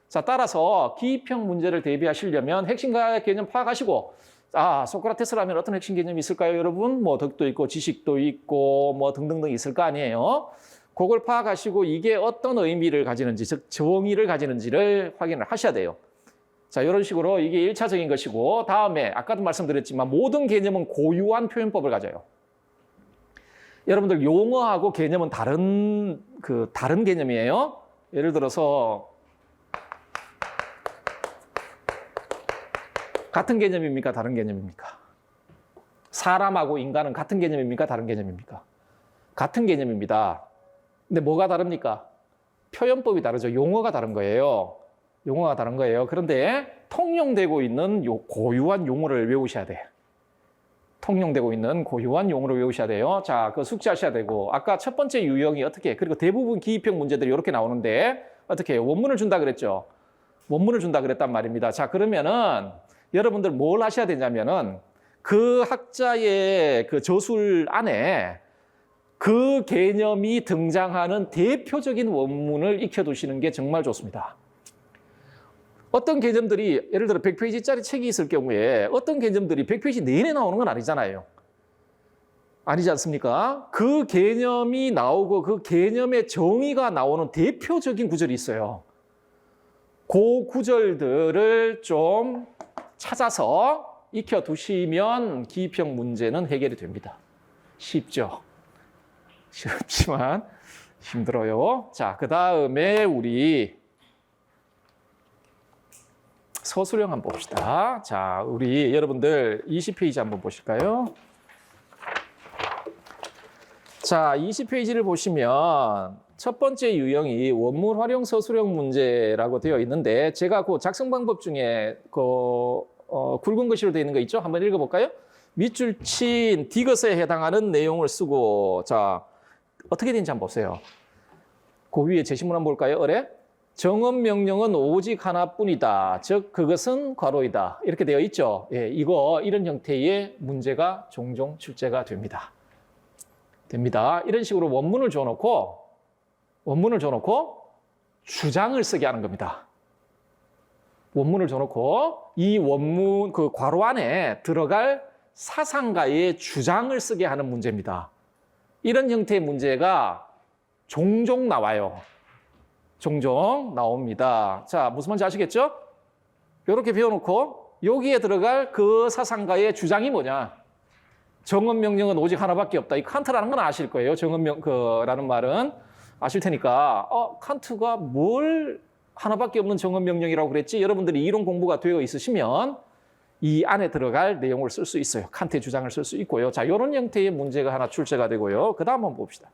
Speaker 1: 자, 따라서 기입형 문제를 대비하시려면 핵심 개념 파악하시고, 아, 소크라테스라면 어떤 핵심 개념이 있을까요, 여러분? 뭐 덕도 있고 지식도 있고 뭐 등등등 있을 거 아니에요. 그걸 파악하시고 이게 어떤 의미를 가지는지, 즉 정의를 가지는지를 확인을 하셔야 돼요. 자, 이런 식으로 이게 1차적인 것이고, 다음에 아까도 말씀드렸지만 모든 개념은 고유한 표현법을 가져요. 여러분들 용어하고 개념은 다른 개념이에요. 예를 들어서 같은 개념입니까? 다른 개념입니까? 사람하고 인간은 같은 개념입니까? 다른 개념입니까? 같은 개념입니다. 근데 뭐가 다릅니까? 표현법이 다르죠. 용어가 다른 거예요. 용어가 다른 거예요. 그런데 통용되고 있는 고유한 용어를 외우셔야 돼. 통용되고 있는 고유한 용어를 외우셔야 돼요. 자, 그거 숙지하셔야 되고, 아까 첫 번째 유형이 어떻게, 그리고 대부분 기입형 문제들이 이렇게 나오는데 어떻게 원문을 준다 그랬죠? 원문을 준다 그랬단 말입니다. 자, 그러면은 여러분들 뭘 하셔야 되냐면은 그 학자의 그 저술 안에 그 개념이 등장하는 대표적인 원문을 익혀두시는 게 정말 좋습니다. 어떤 개념들이 예를 들어 100페이지짜리 책이 있을 경우에 어떤 개념들이 100페이지 내내 나오는 건 아니잖아요. 아니지 않습니까? 그 개념이 나오고 그 개념의 정의가 나오는 대표적인 구절이 있어요. 그 구절들을 좀 찾아서 익혀두시면 기입형 문제는 해결이 됩니다. 쉽죠? 쉽지만 힘들어요. 자, 그 다음에 우리 서술형 한번 봅시다. 자, 우리 여러분들 20페이지 한번 보실까요? 자, 20페이지를 보시면 첫 번째 유형이 원문 활용 서술형 문제라고 되어 있는데 제가 그 작성 방법 중에 굵은 글씨로 되어 있는 거 있죠? 한번 읽어볼까요? 밑줄 친 디귿에 해당하는 내용을 쓰고, 자, 어떻게 되는지 한번 보세요. 그 위에 제시문 한번 볼까요? 어래? 정업 명령은 오직 하나뿐이다. 즉 그것은 괄호이다. 이렇게 되어 있죠. 예, 이런 형태의 문제가 종종 출제가 됩니다. 이런 식으로 원문을 줘놓고 주장을 쓰게 하는 겁니다. 원문을 줘놓고 이 원문 그 괄호 안에 들어갈 사상가의 주장을 쓰게 하는 문제입니다. 이런 형태의 문제가 종종 나와요. 종종 나옵니다. 자, 무슨 말인지 아시겠죠? 이렇게 배워놓고 여기에 들어갈 그 사상가의 주장이 뭐냐? 정언명령은 오직 하나밖에 없다. 이 칸트라는 건 아실 거예요. 정언명라는 말은 아실 테니까 칸트가 뭘 하나밖에 없는 정언명령이라고 그랬지? 여러분들이 이론 공부가 되어 있으시면 이 안에 들어갈 내용을 쓸 수 있어요. 칸트의 주장을 쓸 수 있고요. 자, 이런 형태의 문제가 하나 출제가 되고요. 그 다음 한번 봅시다.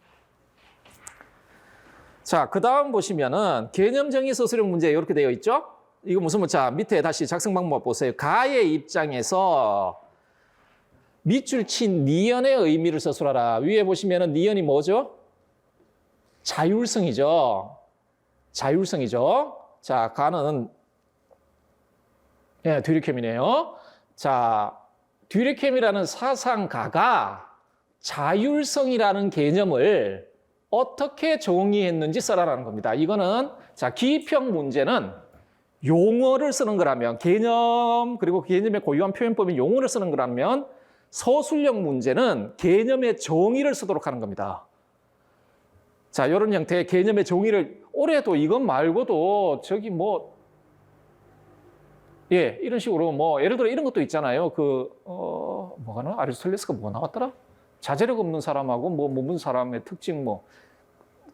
Speaker 1: 자, 그 다음 보시면은 개념 정의 서술형 문제 이렇게 되어 있죠? 이거 무슨 자, 밑에 다시 작성 방법 보세요. 가의 입장에서 밑줄 친 니언의 의미를 서술하라. 위에 보시면은 니언이 뭐죠? 자율성이죠. 자, 가는 듀리켐이네요. 자, 듀리켐이라는 사상가가 자율성이라는 개념을 어떻게 정의했는지 써라라는 겁니다. 이거는 자, 기입형 문제는 용어를 쓰는 거라면, 개념 그리고 개념의 고유한 표현법인 용어를 쓰는 거라면 서술형 문제는 개념의 정의를 쓰도록 하는 겁니다. 자, 이런 형태의 개념의 정의를 올해도 이것 말고도 저기 뭐 이런 식으로 뭐 예를 들어 이런 것도 있잖아요. 뭐가나 아리스토텔레스가 뭐 나왔더라? 자제력 없는 사람하고 뭐 몸은 사람의 특징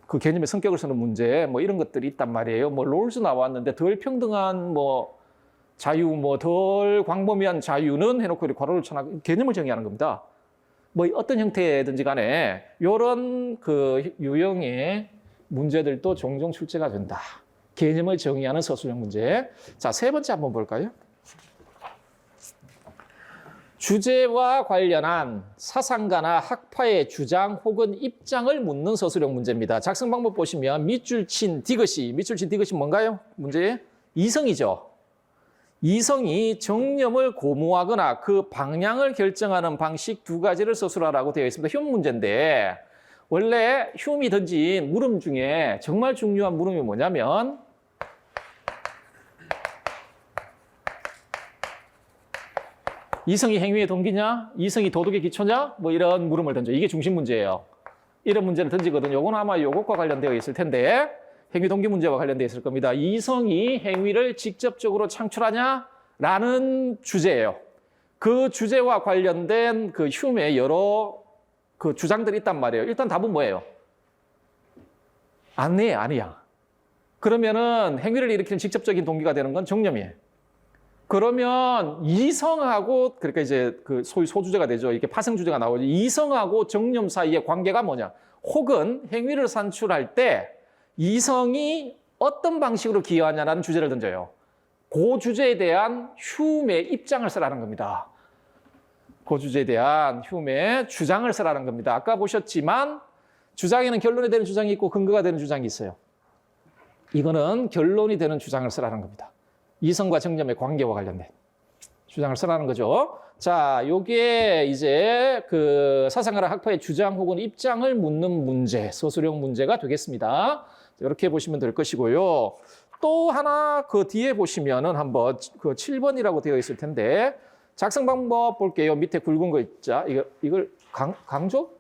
Speaker 1: 그 개념의 성격을 쓰는 문제 뭐 이런 것들이 있단 말이에요. 뭐 롤즈 나왔는데 덜 평등한 뭐 자유 뭐 덜 광범위한 자유는 해놓고 이렇게 괄호를 쳐놔 개념을 정의하는 겁니다. 뭐 어떤 형태든지 간에 이런 그 유형의 문제들도 종종 출제가 된다. 개념을 정의하는 서술형 문제. 자, 세 번째 한번 볼까요? 주제와 관련한 사상가나 학파의 주장 혹은 입장을 묻는 서술형 문제입니다. 작성 방법 보시면 밑줄 친 디귿이 뭔가요? 문제 이성이죠. 이성이 정념을 고무하거나 그 방향을 결정하는 방식 두 가지를 서술하라고 되어 있습니다. 휴먼 문제인데 원래 휴먼이 던진 물음 중에 정말 중요한 물음이 뭐냐면 이성이 행위의 동기냐? 이성이 도덕의 기초냐? 뭐 이런 물음을 던져. 이게 중심 문제예요. 이런 문제를 던지거든요. 이건 아마 이것과 관련되어 있을 텐데 행위 동기 문제와 관련되어 있을 겁니다. 이성이 행위를 직접적으로 창출하냐? 라는 주제예요. 그 주제와 관련된 그 휴메의 여러 그 주장들이 있단 말이에요. 일단 답은 뭐예요? 아니야. 그러면은 행위를 일으키는 직접적인 동기가 되는 건 정념이에요. 그러면 이성하고 그러니까 이제 그 소위 소주제가 되죠. 이렇게 파생 주제가 나오죠. 이성하고 정념 사이의 관계가 뭐냐? 혹은 행위를 산출할 때 이성이 어떤 방식으로 기여하냐라는 주제를 던져요. 그 주제에 대한 휴메의 입장을 쓰라는 겁니다. 그 주제에 대한 휴메의 주장을 쓰라는 겁니다. 아까 보셨지만 주장에는 결론이 되는 주장이 있고 근거가 되는 주장이 있어요. 이거는 결론이 되는 주장을 쓰라는 겁니다. 이성과 정념의 관계와 관련된 주장을 쓰라는 거죠. 자, 요게 이제 그 사상가나 학파의 주장 혹은 입장을 묻는 문제, 서술형 문제가 되겠습니다. 이렇게 보시면 될 것이고요. 또 하나 그 뒤에 보시면은 한번 그 7번이라고 되어 있을 텐데 작성 방법 볼게요. 밑에 굵은 거 있죠. 이걸 강조?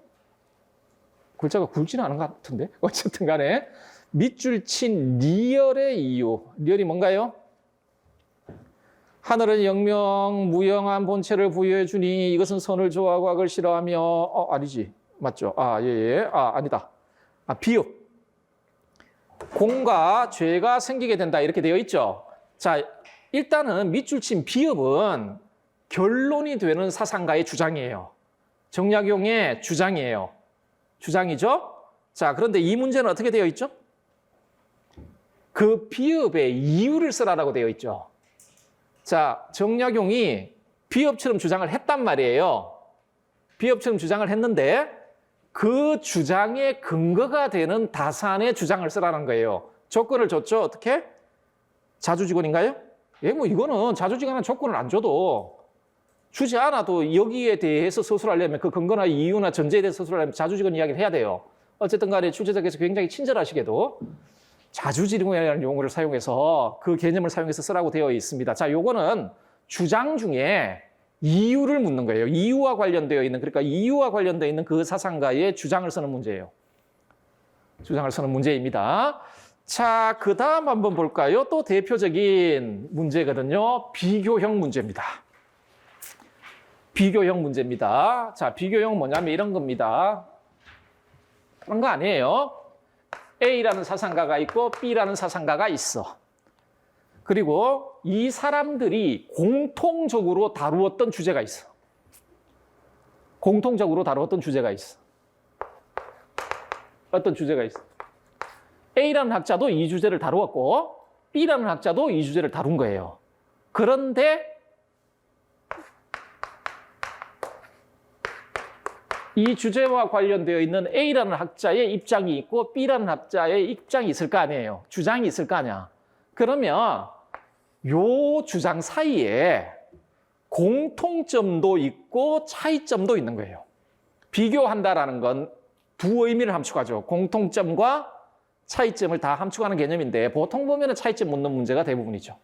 Speaker 1: 글자가 굵지는 않은 것 같은데. 어쨌든 간에 밑줄 친 리얼의 이유. 리얼이 뭔가요? 하늘은 영명, 무영한 본체를 부여해 주니 이것은 선을 좋아하고 악을 싫어하며 아니지. 맞죠? 아니다. 비읍. 공과 죄가 생기게 된다. 이렇게 되어 있죠. 자, 일단은 밑줄 친 비읍은 결론이 되는 사상가의 주장이에요. 정약용의 주장이에요. 주장이죠? 자, 그런데 이 문제는 어떻게 되어 있죠? 그 비읍의 이유를 쓰라라고 되어 있죠. 자, 정약용이 비읍처럼 주장을 했단 말이에요. 비읍처럼 주장을 했는데 그 주장의 근거가 되는 다산의 주장을 쓰라는 거예요. 조건을 줬죠. 어떻게? 자주지건인가요? 뭐 이거는 자주지건한 조건을 안 줘도 주지 않아도 여기에 대해서 서술하려면 그 근거나 이유나 전제에 대해서 서술하려면 자주지건 이야기를 해야 돼요. 어쨌든 간에 출제자께서 굉장히 친절하시게도 자주지건이라는 용어를 사용해서 그 개념을 사용해서 쓰라고 되어 있습니다. 자, 요거는 주장 중에 이유를 묻는 거예요. 이유와 관련되어 있는, 그러니까 이유와 관련되어 있는 그 사상가의 주장을 쓰는 문제예요. 주장을 쓰는 문제입니다. 자, 그 다음 한번 볼까요? 또 대표적인 문제거든요. 비교형 문제입니다. 비교형 문제입니다. 자, 비교형은 뭐냐면 이런 겁니다. 그런 거 아니에요. A라는 사상가가 있고 B라는 사상가가 있어. 그리고 이 사람들이 공통적으로 다루었던 주제가 있어. 공통적으로 다루었던 주제가 있어. 어떤 주제가 있어? A라는 학자도 이 주제를 다루었고 B라는 학자도 이 주제를 다룬 거예요. 그런데 이 주제와 관련되어 있는 A라는 학자의 입장이 있고 B라는 학자의 입장이 있을 거 아니에요. 주장이 있을 거 아니야. 그러면 요 주장 사이에 공통점도 있고 차이점도 있는 거예요. 비교한다라는 건 두 의미를 함축하죠. 공통점과 차이점을 다 함축하는 개념인데 보통 보면은 차이점 묻는 문제가 대부분이죠.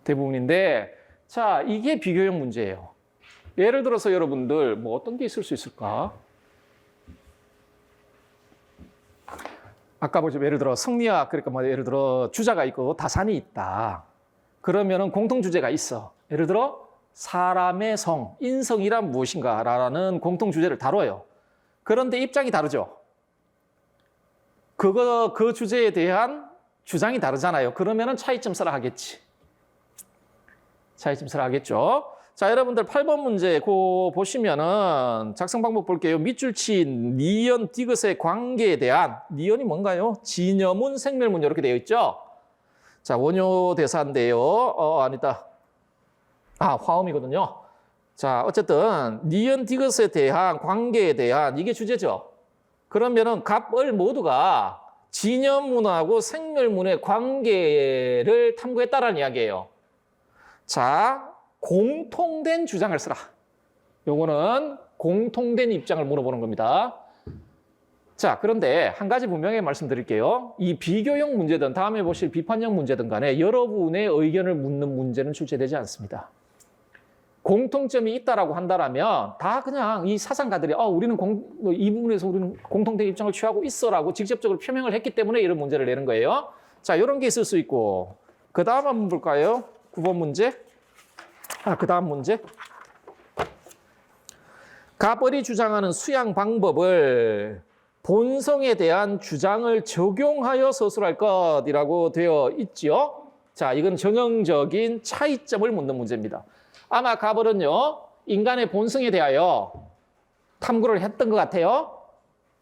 Speaker 1: 대부분인데, 자, 이게 비교형 문제예요. 예를 들어서 여러분들 뭐 어떤 게 있을 수 있을까? 아까 보죠. 예를 들어 성리학, 그러니까 뭐 예를 들어 주자가 있고 다산이 있다. 그러면은 공통 주제가 있어. 예를 들어 사람의 성, 인성이란 무엇인가라는 공통 주제를 다뤄요. 그런데 입장이 다르죠. 그 주제에 대한 주장이 다르잖아요. 그러면은 차이점 써라 하겠지. 차이점 써라 하겠죠. 자, 여러분들 8번 문제 보시면은 작성 방법 볼게요. 밑줄 친 니언 디귿의 관계에 대한, 니언이 뭔가요? 진여문, 생멸문 이렇게 되어 있죠. 자, 원효 대사인데요. 아니다. 화음이거든요. 자, 어쨌든 니언 디귿에 대한 관계에 대한 이게 주제죠. 그러면은 갑을 모두가 진여문하고 생멸문의 관계를 탐구했다라는 이야기예요. 자, 공통된 주장을 쓰라. 요거는 공통된 입장을 물어보는 겁니다. 자, 그런데 한 가지 분명히 말씀드릴게요. 이 비교형 문제든 다음에 보실 비판형 문제든 간에 여러분의 의견을 묻는 문제는 출제되지 않습니다. 공통점이 있다라고 한다면 다 그냥 이 사상가들이 우리는 이 부분에서 우리는 공통된 입장을 취하고 있어라고 직접적으로 표명을 했기 때문에 이런 문제를 내는 거예요. 자, 이런 게 있을 수 있고, 그 다음 한번 볼까요? 9번 문제. 그 다음 문제. 가벌이 주장하는 수양 방법을 본성에 대한 주장을 적용하여 서술할 것이라고 되어 있죠. 자, 이건 정형적인 차이점을 묻는 문제입니다. 아마 가벌은요, 인간의 본성에 대하여 탐구를 했던 것 같아요.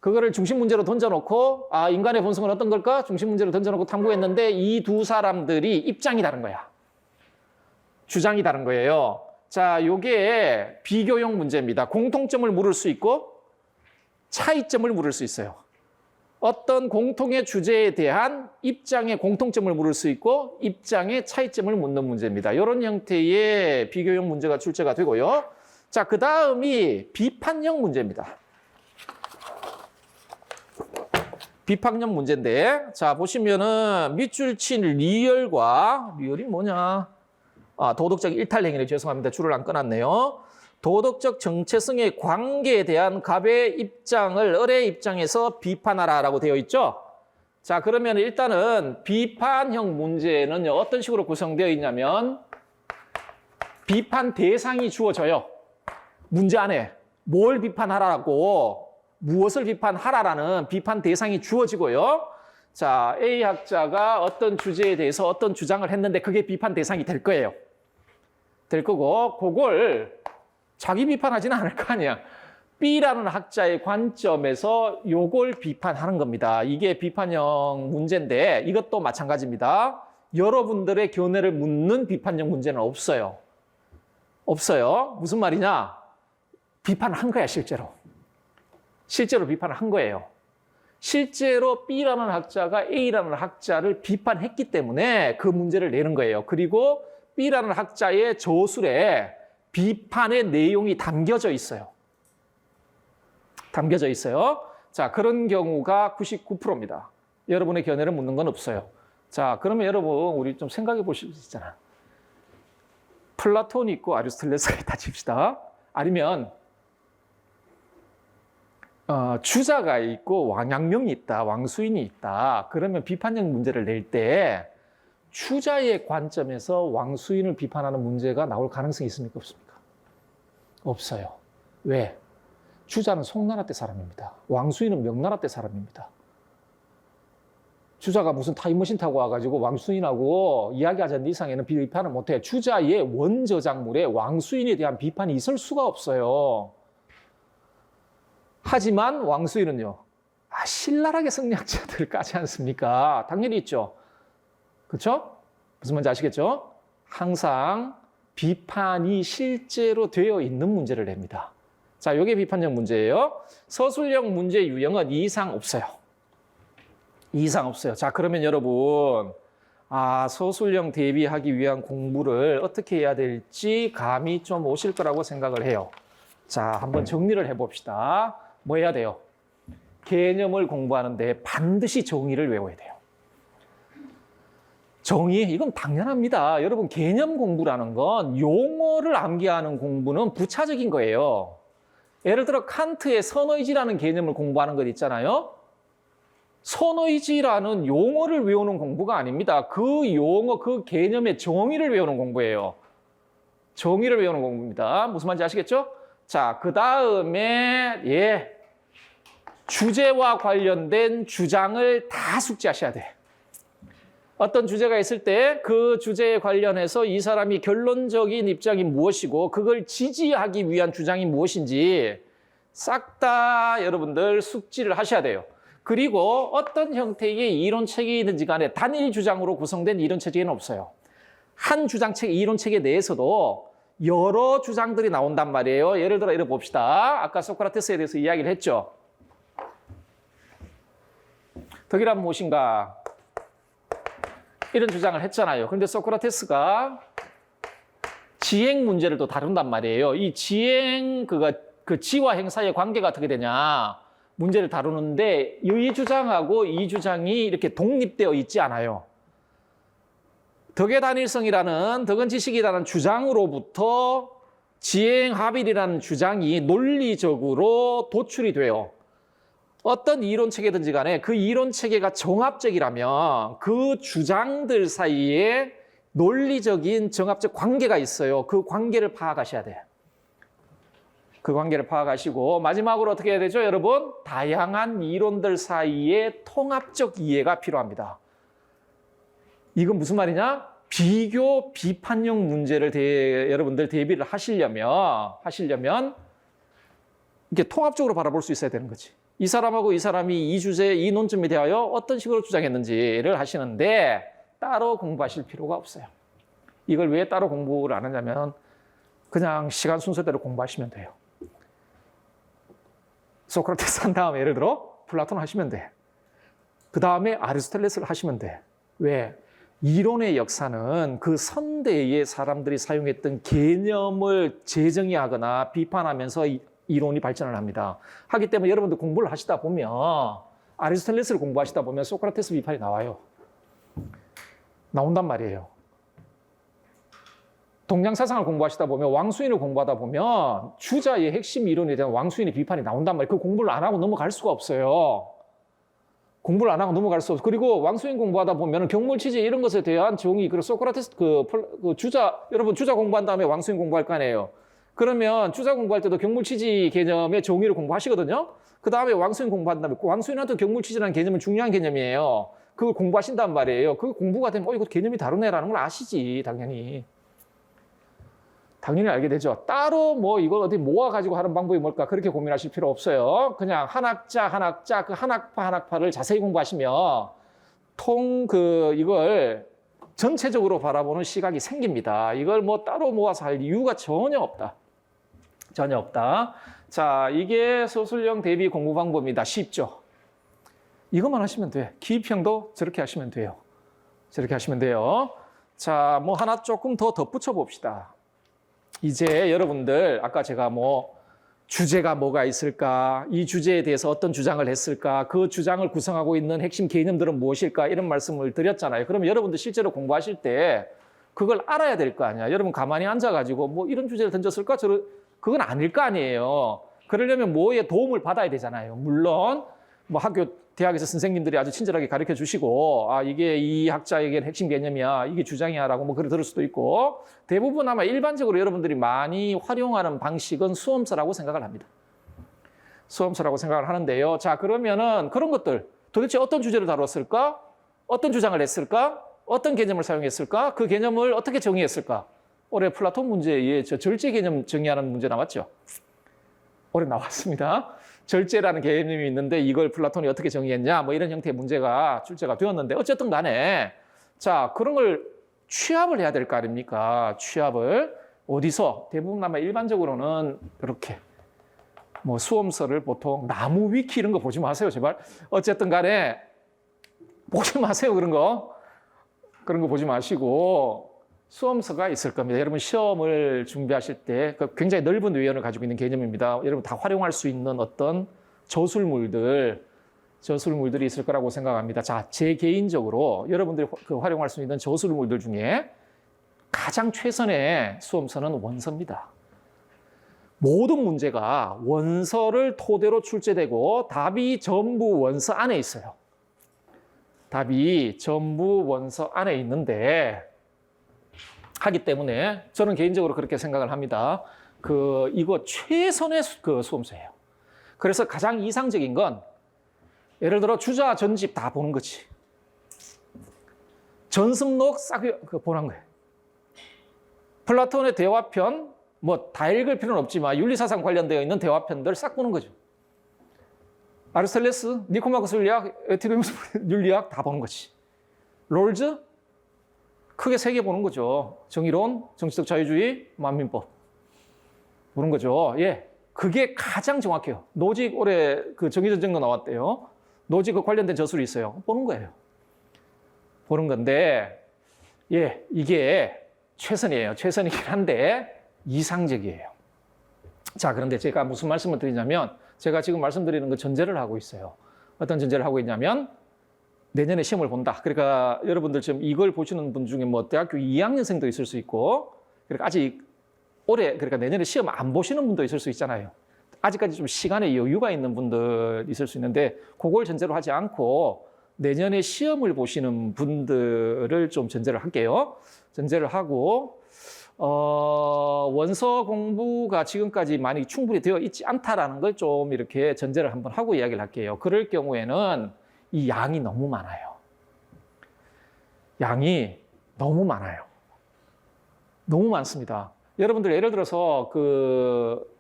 Speaker 1: 그거를 중심 문제로 던져놓고, 인간의 본성은 어떤 걸까? 중심 문제로 던져놓고 탐구했는데 이 두 사람들이 입장이 다른 거야. 주장이 다른 거예요. 자, 요게 비교형 문제입니다. 공통점을 물을 수 있고 차이점을 물을 수 있어요. 어떤 공통의 주제에 대한 입장의 공통점을 물을 수 있고 입장의 차이점을 묻는 문제입니다. 이런 형태의 비교형 문제가 출제가 되고요. 자, 그 다음이 비판형 문제입니다. 비판형 문제인데, 자, 보시면은 밑줄 친 리얼이 뭐냐? 도덕적 일탈행위를, 죄송합니다. 줄을 안 끊었네요. 도덕적 정체성의 관계에 대한 갑의 입장을 을의 입장에서 비판하라라고 되어 있죠. 자, 그러면 일단은 비판형 문제는 어떤 식으로 구성되어 있냐면 비판 대상이 주어져요. 문제 안에 뭘 비판하라고, 무엇을 비판하라라는 비판 대상이 주어지고요. 자, A 학자가 어떤 주제에 대해서 어떤 주장을 했는데 그게 비판 대상이 될 거예요. 될 거고, 그걸 자기 비판하지는 않을 거 아니야. B라는 학자의 관점에서 요걸 비판하는 겁니다. 이게 비판형 문제인데 이것도 마찬가지입니다. 여러분들의 견해를 묻는 비판형 문제는 없어요. 없어요. 무슨 말이냐? 비판을 한 거야, 실제로. 실제로 비판을 한 거예요. 실제로 B라는 학자가 A라는 학자를 비판했기 때문에 그 문제를 내는 거예요. 그리고 B라는 학자의 저술에 비판의 내용이 담겨져 있어요. 담겨져 있어요. 자, 그런 경우가 99%입니다. 여러분의 견해를 묻는 건 없어요. 자, 그러면 여러분, 우리 좀 생각해 보실 수 있잖아. 플라톤이 있고 아리스토텔레스가 있다 칩시다. 아니면 주자가 있고 왕양명이 있다, 왕수인이 있다. 그러면 비판형 문제를 낼 때 주자의 관점에서 왕수인을 비판하는 문제가 나올 가능성이 있습니까? 없습니까? 없어요. 왜? 주자는 송나라 때 사람입니다. 왕수인은 명나라 때 사람입니다. 주자가 무슨 타임머신 타고 와가지고 왕수인하고 이야기하자는 이상에는 비판을 못해. 주자의 원저작물에 왕수인에 대한 비판이 있을 수가 없어요. 하지만 왕수인은요, 신랄하게 승리학자들까지 않습니까? 당연히 있죠. 그렇죠? 무슨 말인지 아시겠죠? 항상 비판이 실제로 되어 있는 문제를 냅니다. 자, 이게 비판형 문제예요. 서술형 문제 유형은 이상 없어요. 이상 없어요. 자, 그러면 여러분, 서술형 대비하기 위한 공부를 어떻게 해야 될지 감이 좀 오실 거라고 생각을 해요. 자, 한번 정리를 해봅시다. 뭐 해야 돼요? 개념을 공부하는데 반드시 정의를 외워야 돼요. 정의, 이건 당연합니다. 여러분, 개념 공부라는 건 용어를 암기하는 공부는 부차적인 거예요. 예를 들어 칸트의 선의지라는 개념을 공부하는 것 있잖아요. 선의지라는 용어를 외우는 공부가 아닙니다. 그 용어, 그 개념의 정의를 외우는 공부예요. 정의를 외우는 공부입니다. 무슨 말인지 아시겠죠? 자, 그 다음에 주제와 관련된 주장을 다 숙지하셔야 돼. 어떤 주제가 있을 때 그 주제에 관련해서 이 사람이 결론적인 입장이 무엇이고 그걸 지지하기 위한 주장이 무엇인지 싹 다 여러분들 숙지를 하셔야 돼요. 그리고 어떤 형태의 이론책이든지 간에 단일 주장으로 구성된 이론책에는 없어요. 한 주장책, 이론책에 대해서도 여러 주장들이 나온단 말이에요. 예를 들어 이렇게 봅시다. 아까 소크라테스에 대해서 이야기를 했죠. 덕이란 무엇인가? 이런 주장을 했잖아요. 그런데 소크라테스가 지행 문제를 또 다룬단 말이에요. 이 지행, 그 지와 행사의 관계가 어떻게 되냐 문제를 다루는데 이 주장하고 이 주장이 이렇게 독립되어 있지 않아요. 덕의 단일성이라는, 덕은 지식이라는 주장으로부터 지행 합일이라는 주장이 논리적으로 도출이 돼요. 어떤 이론체계든지 간에 그 이론체계가 정합적이라면 그 주장들 사이에 논리적인 정합적 관계가 있어요. 그 관계를 파악하셔야 돼요. 그 관계를 파악하시고 마지막으로 어떻게 해야 되죠, 여러분? 다양한 이론들 사이에 통합적 이해가 필요합니다. 이건 무슨 말이냐? 비교, 비판형 문제를 여러분들 대비를 하시려면 이렇게 통합적으로 바라볼 수 있어야 되는 거지. 이 사람하고 이 사람이 이 주제, 이 논점에 대하여 어떤 식으로 주장했는지를 하시는데 따로 공부하실 필요가 없어요. 이걸 왜 따로 공부를 안 하냐면 그냥 시간 순서대로 공부하시면 돼요. 소크라테스 한 다음에 예를 들어 플라톤 하시면 돼. 그 다음에 아리스토텔레스를 하시면 돼. 왜? 이론의 역사는 그 선대의 사람들이 사용했던 개념을 재정의하거나 비판하면서 이론이 발전을 합니다. 하기 때문에 여러분들 공부를 하시다 보면 아리스토텔레스를 공부하시다 보면 소크라테스 비판이 나와요. 나온단 말이에요. 동양사상을 공부하시다 보면 왕수인을 공부하다 보면 주자의 핵심 이론에 대한 왕수인의 비판이 나온단 말이에요. 그 공부를 안 하고 넘어갈 수가 없어요. 공부를 안 하고 넘어갈 수 없어요. 그리고 왕수인 공부하다 보면 경물치지 이런 것에 대한 정의, 그리고 소크라테스 여러분 주자 공부한 다음에 왕수인 공부할 거 아니에요. 그러면 주자 공부할 때도 경물치지 개념의 정의를 공부하시거든요. 그 다음에 왕수인 공부한 다음에 왕수인한테 경물치지라는 개념은 중요한 개념이에요. 그걸 공부하신단 말이에요. 그 공부가 되면 이거 개념이 다르네라는 걸 아시지, 당연히. 당연히 알게 되죠. 따로 이걸 어디 모아가지고 하는 방법이 뭘까 그렇게 고민하실 필요 없어요. 그냥 한 학자 그 한 학파를 자세히 공부하시면 이걸 전체적으로 바라보는 시각이 생깁니다. 이걸 따로 모아서 할 이유가 전혀 없다. 전혀 없다. 자, 이게 서술형 대비 공부 방법입니다. 쉽죠? 이것만 하시면 돼. 기입형도 저렇게 하시면 돼요. 저렇게 하시면 돼요. 자, 하나 조금 더 덧붙여 봅시다. 이제 여러분들 아까 제가 주제가 뭐가 있을까, 이 주제에 대해서 어떤 주장을 했을까, 그 주장을 구성하고 있는 핵심 개념들은 무엇일까 이런 말씀을 드렸잖아요. 그러면 여러분들 실제로 공부하실 때 그걸 알아야 될 거 아니야. 여러분 가만히 앉아가지고 이런 주제를 던졌을까? 그건 아닐 거 아니에요. 그러려면 뭐에 도움을 받아야 되잖아요. 물론 학교, 대학에서 선생님들이 아주 친절하게 가르쳐 주시고 이게 이 학자에게는 핵심 개념이야, 이게 주장이야라고 그래 들을 수도 있고, 대부분 아마 일반적으로 여러분들이 많이 활용하는 방식은 수험서라고 생각을 합니다. 수험서라고 생각을 하는데요. 자, 그러면은 그런 것들 도대체 어떤 주제를 다뤘을까? 어떤 주장을 했을까? 어떤 개념을 사용했을까? 그 개념을 어떻게 정의했을까? 올해 플라톤 문제에 절제 개념 정의하는 문제 나왔죠. 올해 나왔습니다. 절제라는 개념이 있는데 이걸 플라톤이 어떻게 정의했냐 이런 형태의 문제가 출제가 되었는데 어쨌든 간에 자, 그런 걸 취합을 해야 될 거 아닙니까? 취합을 어디서? 대부분 아마 일반적으로는 이렇게 수험서를 보통 나무 위키 이런 거 보지 마세요, 제발. 어쨌든 간에 보지 마세요, 그런 거 보지 마시고 수험서가 있을 겁니다. 여러분 시험을 준비하실 때 굉장히 넓은 외연을 가지고 있는 개념입니다. 여러분 다 활용할 수 있는 어떤 저술물들, 저술물들이 있을 거라고 생각합니다. 자, 제 개인적으로 여러분들이 활용할 수 있는 저술물들 중에 가장 최선의 수험서는 원서입니다. 모든 문제가 원서를 토대로 출제되고 답이 전부 원서 안에 있어요. 답이 전부 원서 안에 있는데 하기 때문에 저는 개인적으로 그렇게 생각을 합니다. 이거 최선의 수험서예요. 그래서 가장 이상적인 건 예를 들어 주자, 전집 다 보는 거지. 전습록 싹 보는 거예요. 플라톤의 대화편, 뭐 다 읽을 필요는 없지만 윤리사상 관련되어 있는 대화편들 싹 보는 거죠. 아리스토텔레스, 니코마코스 윤리학, 에티데무스 윤리학 다 보는 거지. 롤즈, 크게 3개 보는 거죠. 정의론, 정치적 자유주의, 만민법. 보는 거죠. 예. 그게 가장 정확해요. 노직 올해 정의전쟁도 나왔대요. 노직 관련된 저술이 있어요. 보는 거예요. 보는 건데, 예, 이게 최선이에요. 최선이긴 한데 이상적이에요. 자, 그런데 제가 무슨 말씀을 드리냐면 제가 지금 말씀드리는 거 전제를 하고 있어요. 어떤 전제를 하고 있냐면 내년에 시험을 본다. 그러니까 여러분들 지금 이걸 보시는 분 중에 뭐 대학교 2학년생도 있을 수 있고, 그러니까 아직 그러니까 내년에 시험 안 보시는 분도 있을 수 있잖아요. 아직까지 좀 시간에 여유가 있는 분들 있을 수 있는데 그걸 전제로 하지 않고 내년에 시험을 보시는 분들을 좀 전제를 할게요. 전제를 하고 원서 공부가 지금까지 많이 충분히 되어 있지 않다라는 걸 좀 이렇게 전제를 한번 하고 이야기를 할게요. 그럴 경우에는 이 양이 너무 많아요. 양이 너무 많아요. 너무 많습니다. 여러분들 예를 들어서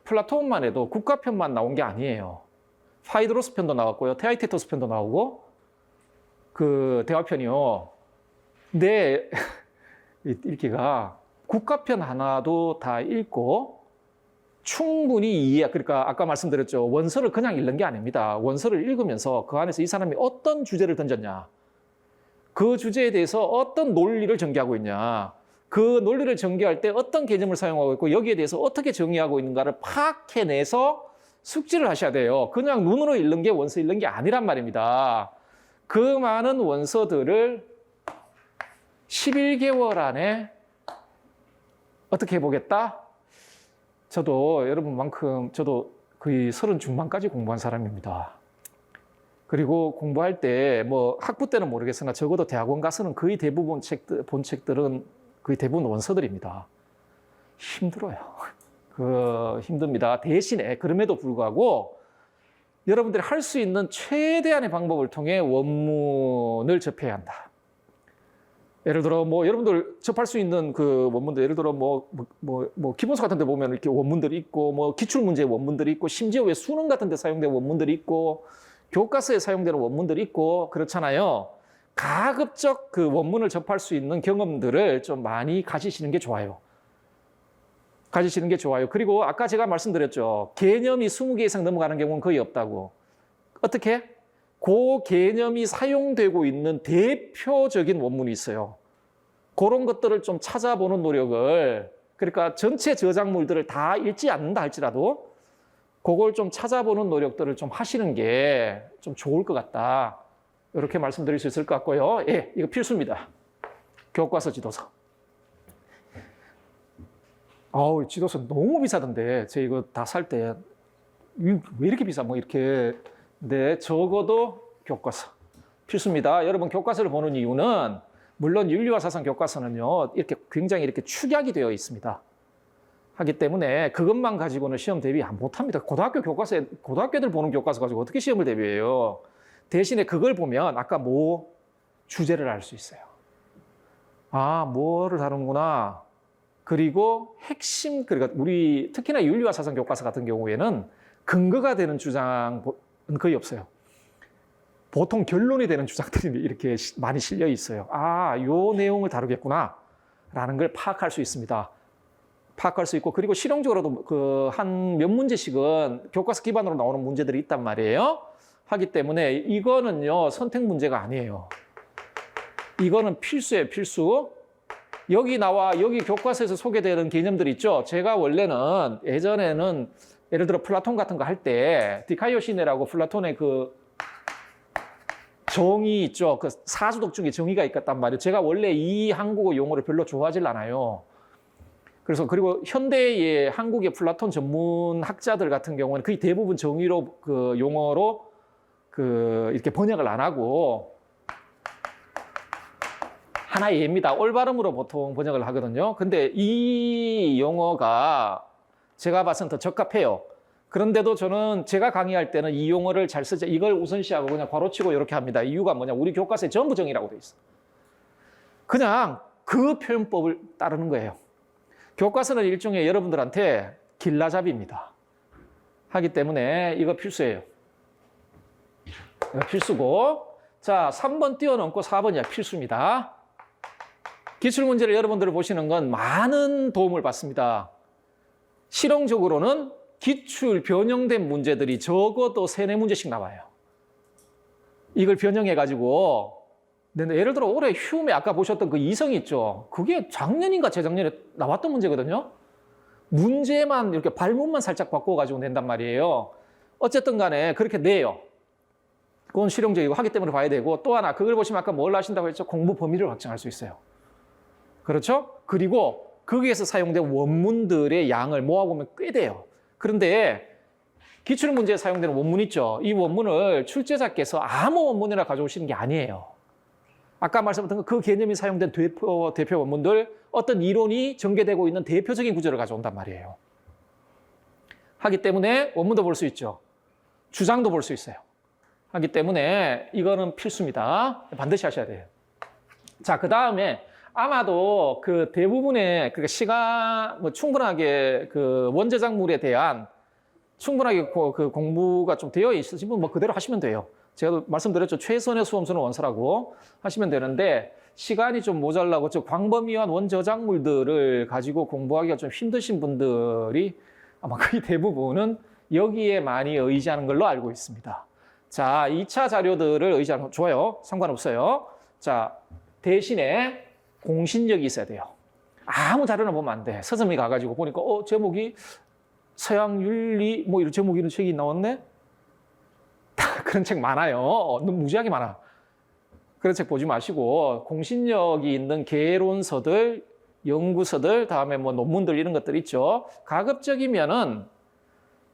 Speaker 1: 플라톤만 해도 국가편만 나온 게 아니에요. 파이드로스 편도 나왔고요. 테아이테토스 편도 나오고 대화편이요. 근데 읽기가 국가편 하나도 다 읽고 충분히 그러니까 아까 말씀드렸죠. 원서를 그냥 읽는 게 아닙니다. 원서를 읽으면서 그 안에서 이 사람이 어떤 주제를 던졌냐, 그 주제에 대해서 어떤 논리를 전개하고 있냐, 그 논리를 전개할 때 어떤 개념을 사용하고 있고 여기에 대해서 어떻게 정의하고 있는가를 파악해내서 숙지를 하셔야 돼요. 그냥 눈으로 읽는 게 원서 읽는 게 아니란 말입니다. 그 많은 원서들을 11개월 안에 어떻게 해보겠다? 저도 여러분만큼 저도 거의 30 중반까지 공부한 사람입니다. 그리고 공부할 때 뭐 학부 때는 모르겠으나 적어도 대학원 가서는 거의 대부분 본 책들은 거의 대부분 원서들입니다. 힘들어요. 힘듭니다. 대신에 그럼에도 불구하고 여러분들이 할 수 있는 최대한의 방법을 통해 원문을 접해야 한다. 예를 들어 뭐 여러분들 접할 수 있는 원문들, 예를 들어 뭐 기본서 같은 데 보면 이렇게 원문들이 있고 뭐 기출 문제 원문들이 있고 심지어 왜 수능 같은 데 사용되는 원문들이 있고 교과서에 사용되는 원문들이 있고 그렇잖아요. 가급적 원문을 접할 수 있는 경험들을 좀 많이 가지시는 게 좋아요. 가지시는 게 좋아요. 그리고 아까 제가 말씀드렸죠. 개념이 20개 이상 넘어가는 경우는 거의 없다고. 어떻게? 그 개념이 사용되고 있는 대표적인 원문이 있어요. 그런 것들을 좀 찾아보는 노력을, 그러니까 전체 저작물들을 다 읽지 않는다 할지라도 그걸 좀 찾아보는 노력들을 좀 하시는 게 좀 좋을 것 같다. 이렇게 말씀드릴 수 있을 것 같고요. 예, 이거 필수입니다. 교과서 지도서. 지도서 너무 비싸던데. 제가 이거 다 살 때 왜 이렇게 비싸? 뭐 이렇게. 네, 적어도 교과서. 필수입니다. 여러분, 교과서를 보는 이유는 물론 윤리와 사상 교과서는요. 이렇게 굉장히 이렇게 축약이 되어 있습니다. 하기 때문에 그것만 가지고는 시험 대비 못 합니다. 고등학교들 보는 교과서 가지고 어떻게 시험을 대비해요? 대신에 그걸 보면 아까 주제를 알 수 있어요. 뭐를 다루는구나. 그리고 핵심, 그러니까 우리 특히나 윤리와 사상 교과서 같은 경우에는 근거가 되는 주장은 거의 없어요. 보통 결론이 되는 주장들이 이렇게 많이 실려 있어요. 요 내용을 다루겠구나 라는 걸 파악할 수 있습니다. 파악할 수 있고, 그리고 실용적으로도 한 몇 문제씩은 교과서 기반으로 나오는 문제들이 있단 말이에요. 하기 때문에 이거는요, 선택 문제가 아니에요. 이거는 필수예요, 필수. 여기 교과서에서 소개되는 개념들 있죠? 제가 원래는 예전에는 예를 들어 플라톤 같은 거 할 때 디카이오시네라고 플라톤의 정의 있죠. 그 사주독 중에 정의가 있단 말이에요. 제가 원래 이 한국어 용어를 별로 좋아하질 않아요. 그래서 그리고 현대의 한국의 플라톤 전문 학자들 같은 경우는 거의 대부분 정의로 그 용어로 그 이렇게 번역을 안 하고 하나의 예입니다. 올바름으로 보통 번역을 하거든요. 근데 이 용어가 제가 봐서는 더 적합해요. 그런데도 저는 제가 강의할 때는 이 용어를 잘 쓰자. 이걸 우선시하고 그냥 괄호치고 이렇게 합니다. 이유가 뭐냐? 우리 교과서에 전부 정의라고 돼 있어. 그냥 그 표현법을 따르는 거예요. 교과서는 일종의 여러분들한테 길라잡이입니다. 하기 때문에 이거 필수예요. 이거 필수고. 자, 3번 뛰어넘고 4번이 필수입니다. 기출문제를 여러분들이 보시는 건 많은 도움을 받습니다. 실용적으로는 기출 변형된 문제들이 적어도 3, 4문제씩 나와요. 이걸 변형해가지고, 예를 들어 올해 휴메 아까 보셨던 그 이성 있죠? 그게 작년인가 재작년에 나왔던 문제거든요. 문제만 이렇게 발문만 살짝 바꿔가지고 낸단 말이에요. 어쨌든 간에 그렇게 내요. 그건 실용적이고 하기 때문에 봐야 되고, 또 하나 그걸 보시면 아까 뭘 하신다고 했죠? 공부 범위를 확정할 수 있어요. 그렇죠? 그리고 거기에서 사용된 원문들의 양을 모아보면 꽤 돼요. 그런데 기출문제에 사용되는 원문 있죠? 이 원문을 출제자께서 아무 원문이나 가져오시는 게 아니에요. 아까 말씀드린 그 개념이 사용된 대표 원문들, 어떤 이론이 전개되고 있는 대표적인 구조를 가져온단 말이에요. 하기 때문에 원문도 볼 수 있죠. 주장도 볼 수 있어요. 하기 때문에 이거는 필수입니다. 반드시 하셔야 돼요. 자, 그 다음에 아마도 그 대부분의 그 시간 충분하게 그 원저작물에 대한 충분하게 그 공부가 좀 되어 있으시면 뭐 그대로 하시면 돼요. 제가 말씀드렸죠. 최선의 수험수는 원서라고 하시면 되는데 시간이 좀 모자라고 즉 광범위한 원저작물들을 가지고 공부하기가 좀 힘드신 분들이 아마 거의 대부분은 여기에 많이 의지하는 걸로 알고 있습니다. 자, 2차 자료들을 의지하는 거 좋아요. 상관없어요. 자, 대신에 공신력이 있어야 돼요. 아무 자료나 보면 안 돼. 서점에 가가지고 보니까 제목이 서양윤리 뭐 이런 제목 이런 책이 나왔네? 그런 책 많아요. 너무 무지하게 많아. 그런 책 보지 마시고 공신력이 있는 개론서들, 연구서들, 다음에 뭐 논문들 이런 것들 있죠. 가급적이면은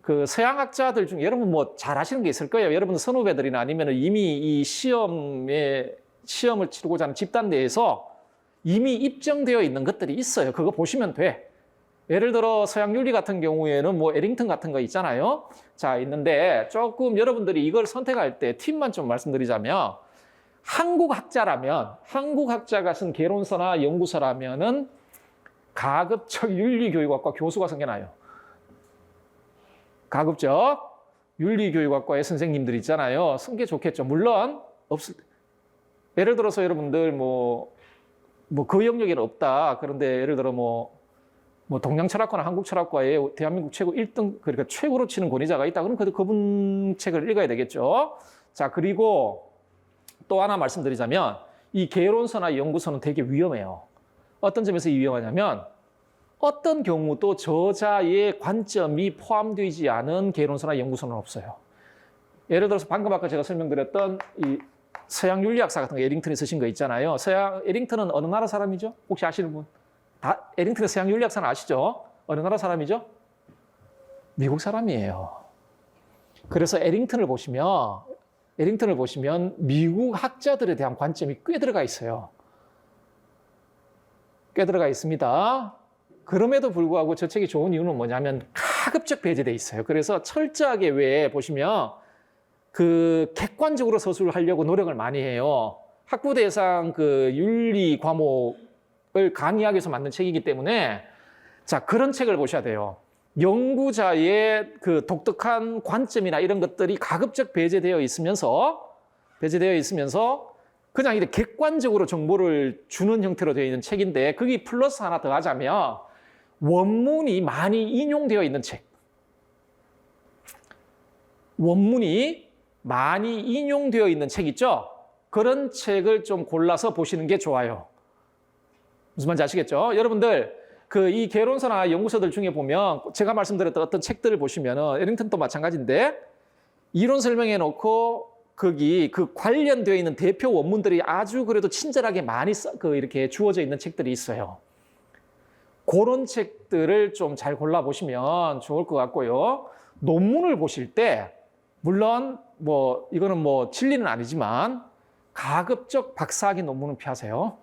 Speaker 1: 그 서양학자들 중에 여러분 뭐 잘 아시는 게 있을 거예요. 여러분 선후배들이나 아니면 이미 이 시험을 치르고자 하는 집단 내에서 이미 입증되어 있는 것들이 있어요. 그거 보시면 돼. 예를 들어 서양윤리 같은 경우에는 뭐 에링턴 같은 거 있잖아요. 자, 있는데 조금 여러분들이 이걸 선택할 때 팁만 좀 말씀드리자면 한국 학자가 쓴 개론서나 연구서라면은 가급적 윤리교육학과 교수가 생겨나요. 가급적 윤리교육학과의 선생님들 있잖아요. 쓴 게 좋겠죠. 물론 예를 들어서 여러분들 그 영역에는 없다. 그런데 예를 들어 뭐 동양철학과나 한국철학과에 대한민국 최고 1등, 그러니까 최고로 치는 권위자가 있다. 그럼 그분 책을 읽어야 되겠죠. 자, 그리고 또 하나 말씀드리자면 이 개론서나 연구서는 되게 위험해요. 어떤 점에서 위험하냐면 어떤 경우도 저자의 관점이 포함되지 않은 개론서나 연구서는 없어요. 예를 들어서 방금 아까 제가 설명드렸던 이 서양 윤리학사 같은 거 에링턴이 쓰신 거 있잖아요. 에링턴은 어느 나라 사람이죠? 혹시 아시는 분? 에링턴의 서양 윤리학사는 아시죠? 어느 나라 사람이죠? 미국 사람이에요. 그래서 에링턴을 보시면 미국 학자들에 대한 관점이 꽤 들어가 있어요. 꽤 들어가 있습니다. 그럼에도 불구하고 저 책이 좋은 이유는 뭐냐면 가급적 배제돼 있어요. 그래서 철저하게 왜 보시면 그 객관적으로 서술을 하려고 노력을 많이 해요. 학부 대상 그 윤리 과목을 강의하기 위해서 만든 책이기 때문에 자, 그런 책을 보셔야 돼요. 연구자의 그 독특한 관점이나 이런 것들이 가급적 배제되어 있으면서 그냥 이렇게 객관적으로 정보를 주는 형태로 되어 있는 책인데 거기 플러스 하나 더 하자면 원문이 많이 인용되어 있는 책. 원문이 많이 인용되어 있는 책 있죠? 그런 책을 좀 골라서 보시는 게 좋아요. 무슨 말인지 아시겠죠? 여러분들 이 개론서나 연구서들 중에 보면 제가 말씀드렸던 어떤 책들을 보시면은 에링턴도 마찬가지인데 이론 설명해 놓고 거기 그 관련되어 있는 대표 원문들이 아주 그래도 친절하게 많이 이렇게 주어져 있는 책들이 있어요. 그런 책들을 좀 잘 골라보시면 좋을 것 같고요. 논문을 보실 때, 물론 이거는 진리는 아니지만 가급적 박사학위 논문은 피하세요.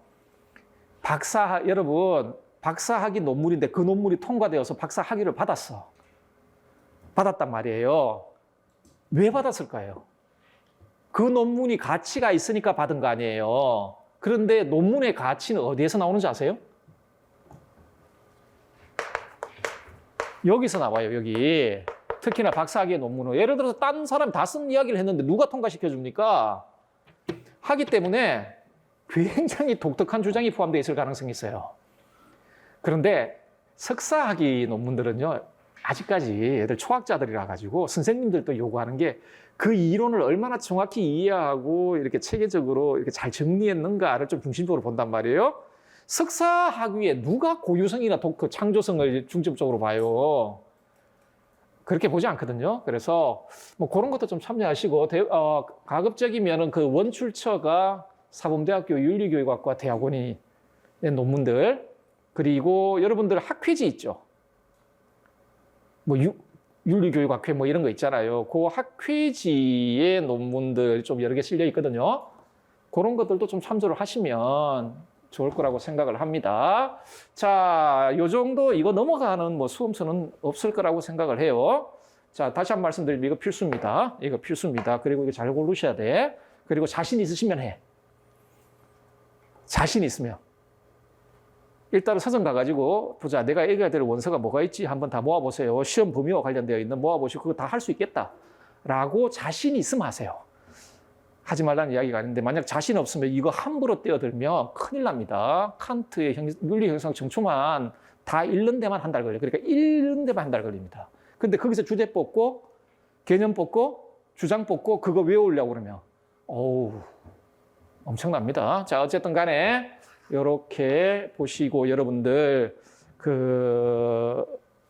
Speaker 1: 여러분, 박사학위 논문인데 그 논문이 통과되어서 박사학위를 받았단 말이에요. 왜 받았을까요? 그 논문이 가치가 있으니까 받은 거 아니에요. 그런데 논문의 가치는 어디에서 나오는지 아세요? 여기서 나와요, 여기. 특히나 박사학위의 논문은. 예를 들어서 딴 사람이 다 쓴 이야기를 했는데 누가 통과시켜 줍니까? 하기 때문에 굉장히 독특한 주장이 포함되어 있을 가능성이 있어요. 그런데 석사학위 논문들은요, 아직까지 애들 초학자들이라 가지고 선생님들도 요구하는 게 그 이론을 얼마나 정확히 이해하고 이렇게 체계적으로 이렇게 잘 정리했는가를 좀 중심적으로 본단 말이에요. 석사학위에 누가 고유성이나 창조성을 중점적으로 봐요? 그렇게 보지 않거든요. 그래서 그런 것도 좀 참여하시고, 가급적이면은 그 원출처가 사범대학교 윤리교육학과 대학원이 낸 논문들, 그리고 여러분들 학회지 있죠. 윤리교육학회 이런 거 있잖아요. 그 학회지의 논문들 좀 여러 개 실려 있거든요. 그런 것들도 좀 참조를 하시면 좋을 거라고 생각을 합니다. 자, 요 정도 이거 넘어가는 수험서는 없을 거라고 생각을 해요. 자, 다시 한 번 말씀드리면 이거 필수입니다. 이거 필수입니다. 그리고 이거 잘 고르셔야 돼. 그리고 자신 있으시면 해. 자신 있으면. 일단은 서점 가가지고 보자. 내가 읽어야 될 원서가 뭐가 있지? 한번 다 모아보세요. 시험 범위와 관련되어 있는 모아보시고 그거 다 할 수 있겠다. 라고 자신 있으면 하세요. 하지 말라는 이야기가 아닌데 만약 자신 없으면 이거 함부로 떼어들면 큰일 납니다. 칸트의 윤리 형성 정초만 다 읽는 데만 한 달 걸려요. 그러니까 읽는 데만 한 달 걸립니다. 근데 거기서 주제 뽑고 개념 뽑고 주장 뽑고 그거 외우려고 그러면 엄청납니다. 자, 어쨌든 간에 이렇게 보시고 여러분들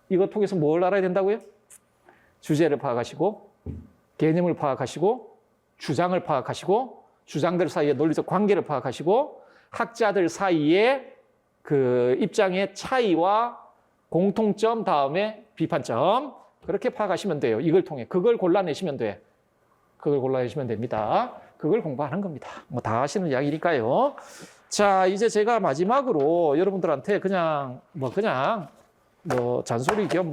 Speaker 1: 이거 통해서 뭘 알아야 된다고요? 주제를 파악하시고 개념을 파악하시고 주장을 파악하시고 주장들 사이의 논리적 관계를 파악하시고 학자들 사이의 그 입장의 차이와 공통점 다음에 비판점 그렇게 파악하시면 돼요. 이걸 통해 그걸 골라내시면 돼. 그걸 골라내시면 됩니다. 그걸 공부하는 겁니다. 다 아시는 이야기니까요. 자, 이제 제가 마지막으로 여러분들한테 그냥 잔소리 겸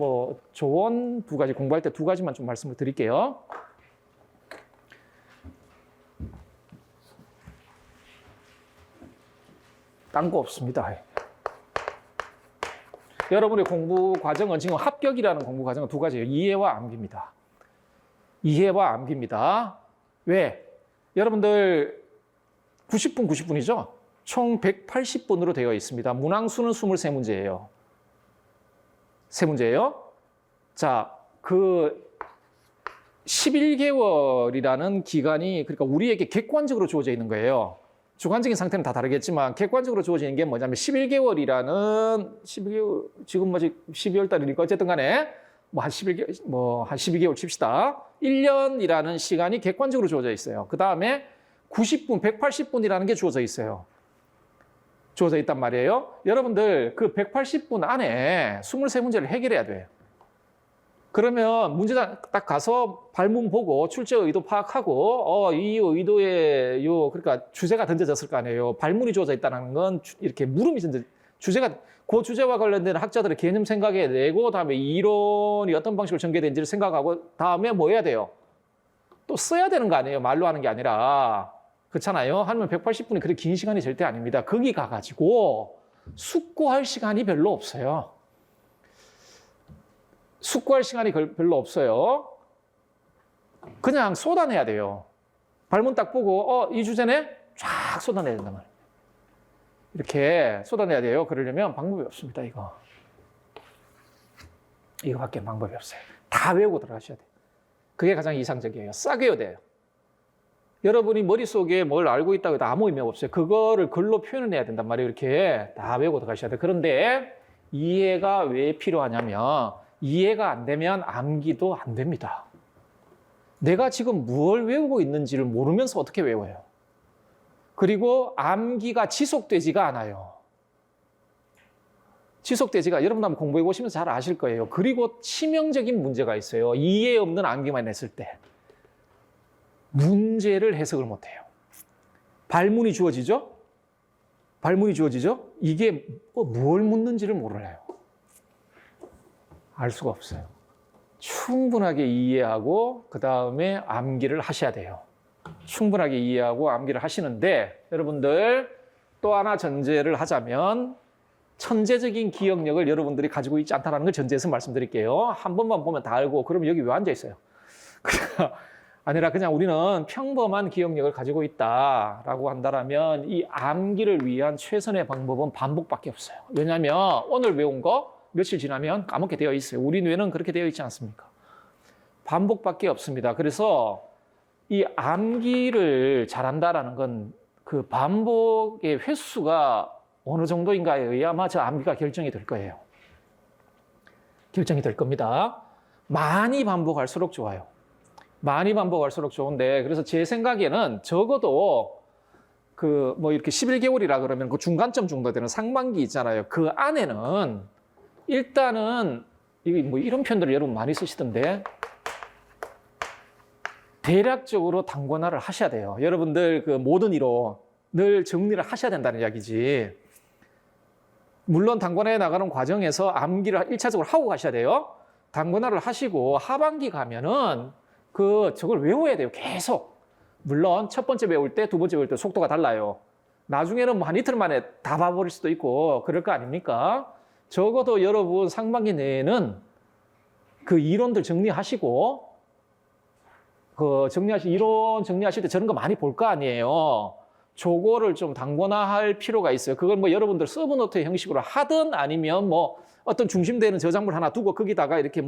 Speaker 1: 조언 두 가지, 공부할 때 두 가지만 좀 말씀을 드릴게요. 딴 거 없습니다. 여러분의 공부 과정은 지금 합격이라는 공부 과정은 두 가지예요. 이해와 암기입니다. 이해와 암기입니다. 왜? 여러분들 90분, 90분이죠? 총 180분으로 되어 있습니다. 문항수는 23문제예요. 3문제예요. 자, 11개월이라는 기간이 그러니까 우리에게 객관적으로 주어져 있는 거예요. 주관적인 상태는 다 다르겠지만 객관적으로 주어지는 게 뭐냐면 11개월 지금 아직 12월 달이니까 어쨌든 간에 한 12개월 칩시다. 1년이라는 시간이 객관적으로 주어져 있어요. 그 다음에 90분, 180분이라는 게 주어져 있어요. 주어져 있단 말이에요. 여러분들 그 180분 안에 23문제를 해결해야 돼요. 그러면 문제장 딱 가서 발문 보고 출제 의도 파악하고 이 의도에 그러니까 주제가 던져졌을 거 아니에요. 발문이 주어져 있다는 건 이렇게 물음이 그 주제와 관련된 학자들의 개념 생각해 내고 다음에 이론이 어떤 방식으로 전개된지를 생각하고 다음에 뭐 해야 돼요? 또 써야 되는 거 아니에요. 말로 하는 게 아니라. 그렇잖아요. 하면 180분이 그렇게 긴 시간이 절대 아닙니다. 거기 가가지고 숙고할 시간이 별로 없어요. 숙고할 시간이 별로 없어요. 그냥 쏟아내야 돼요. 발문 딱 보고 이 주제네? 쫙 쏟아내야 된단 말이에요. 이렇게 쏟아내야 돼요. 그러려면 방법이 없습니다. 이거밖에 방법이 없어요. 다 외우고 들어가셔야 돼요. 그게 가장 이상적이에요. 싹 외워야 돼요. 여러분이 머릿속에 뭘 알고 있다고 해도 아무 의미가 없어요. 그거를 글로 표현해야 된단 말이에요. 이렇게 다 외우고 들어가셔야 돼요. 그런데 이해가 왜 필요하냐면 이해가 안 되면 암기도 안 됩니다. 내가 지금 뭘 외우고 있는지를 모르면서 어떻게 외워요? 그리고 암기가 지속되지가 않아요. 지속되지가, 여러분 한번 공부해 보시면 잘 아실 거예요. 그리고 치명적인 문제가 있어요. 이해 없는 암기만 했을 때. 문제를 해석을 못해요. 발문이 주어지죠? 발문이 주어지죠? 이게 뭘 묻는지를 몰라요. 알 수가 없어요. 충분하게 이해하고 그 다음에 암기를 하셔야 돼요. 충분하게 이해하고 암기를 하시는데 여러분들 또 하나 전제를 하자면 천재적인 기억력을 여러분들이 가지고 있지 않다는 걸 전제해서 말씀드릴게요. 한 번만 보면 다 알고 그러면 여기 왜 앉아 있어요? 아니라 그냥 우리는 평범한 기억력을 가지고 있다라고 한다면 이 암기를 위한 최선의 방법은 반복밖에 없어요. 왜냐하면 오늘 외운 거 며칠 지나면 까먹게 되어 있어요. 우리 뇌는 그렇게 되어 있지 않습니까? 반복밖에 없습니다. 그래서 이 암기를 잘한다라는 건 그 반복의 횟수가 어느 정도인가에 의해 저 암기가 결정이 될 거예요. 결정이 될 겁니다. 많이 반복할수록 좋아요. 많이 반복할수록 좋은데, 그래서 제 생각에는 적어도 이렇게 11개월이라 그러면 그 중간점 정도 되는 상반기 있잖아요. 그 안에는 일단은 이런 표현들을 여러분 많이 쓰시던데, 대략적으로 단권화를 하셔야 돼요. 여러분들 그 모든 이로 늘 정리를 하셔야 된다는 이야기지. 물론 단권화에 나가는 과정에서 암기를 1차적으로 하고 가셔야 돼요. 단권화를 하시고 하반기 가면은 저걸 외워야 돼요. 계속. 물론 첫 번째 배울 때, 두 번째 배울 때 속도가 달라요. 나중에는 한 이틀 만에 다 봐버릴 수도 있고 그럴 거 아닙니까? 적어도 여러분 상반기 내에는 그 이론들 정리하시고 이론 정리하실 때 저런 거 많이 볼 거 아니에요. 저거를 좀 단권화할 필요가 있어요. 그걸 여러분들 서브노트 형식으로 하든 아니면 어떤 중심되는 저작물 하나 두고 거기다가 이렇게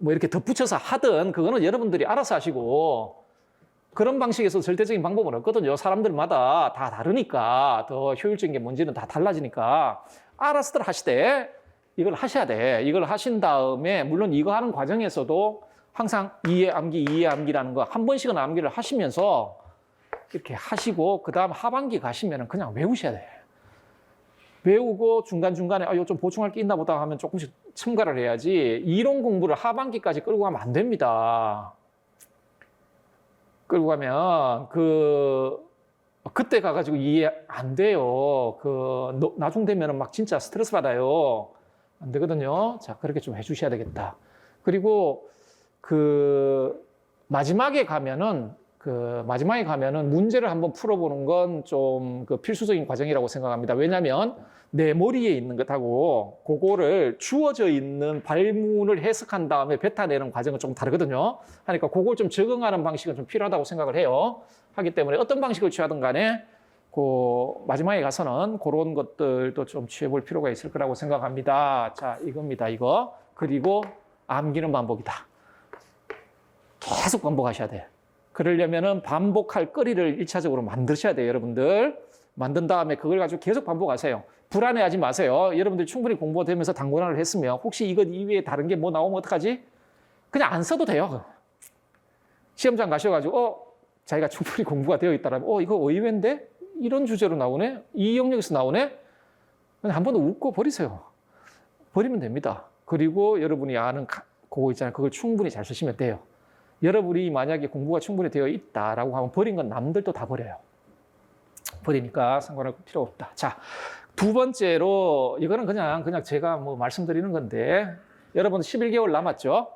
Speaker 1: 이렇게 덧붙여서 하든 그거는 여러분들이 알아서 하시고, 그런 방식에서 절대적인 방법은 없거든요. 사람들마다 다 다르니까, 더 효율적인 게 뭔지는 다 달라지니까 알아서들 하시되 이걸 하셔야 돼. 이걸 하신 다음에 물론 이거 하는 과정에서도 항상 이해 암기라는 거 한 번씩은 암기를 하시면서 이렇게 하시고 그 다음 하반기 가시면 그냥 외우셔야 돼. 외우고 중간중간에 이거 좀 보충할 게 있나 보다 하면 조금씩 첨가를 해야지, 이론 공부를 하반기까지 끌고 가면 안 됩니다. 끌고 가면 그때 가가지고 이해 안 돼요. 나중 되면은 막 진짜 스트레스 받아요. 안 되거든요. 자, 그렇게 좀 해주셔야 되겠다. 그리고 마지막에 가면은 문제를 한번 풀어보는 건 좀 필수적인 과정이라고 생각합니다. 왜냐하면 내 머리에 있는 것하고 그거를 주어져 있는 발문을 해석한 다음에 뱉어내는 과정은 좀 다르거든요. 그러니까 그걸 좀 적응하는 방식은 좀 필요하다고 생각을 해요. 하기 때문에 어떤 방식을 취하든 간에 마지막에 가서는 그런 것들도 좀 취해볼 필요가 있을 거라고 생각합니다. 자, 이겁니다, 이거. 그리고 암기는 반복이다. 계속 반복하셔야 돼. 그러려면은 반복할 거리를 1차적으로 만드셔야 돼요, 여러분들. 만든 다음에 그걸 가지고 계속 반복하세요. 불안해하지 마세요. 여러분들 충분히 공부되면서 단권화를 했으면 혹시 이것 이외에 다른 게 나오면 어떡하지? 그냥 안 써도 돼요. 시험장 가셔가지고 자기가 충분히 공부가 되어 있다라면 이거 의외인데? 이런 주제로 나오네? 이 영역에서 나오네? 그냥 한 번 더 웃고 버리세요. 버리면 됩니다. 그리고 여러분이 아는 그거 있잖아요. 그걸 충분히 잘 쓰시면 돼요. 여러분이 만약에 공부가 충분히 되어 있다라고 하면 버린 건 남들도 다 버려요. 버리니까 상관할 필요 없다. 자, 두 번째로 이거는 그냥 제가 말씀드리는 건데, 여러분 11개월 남았죠?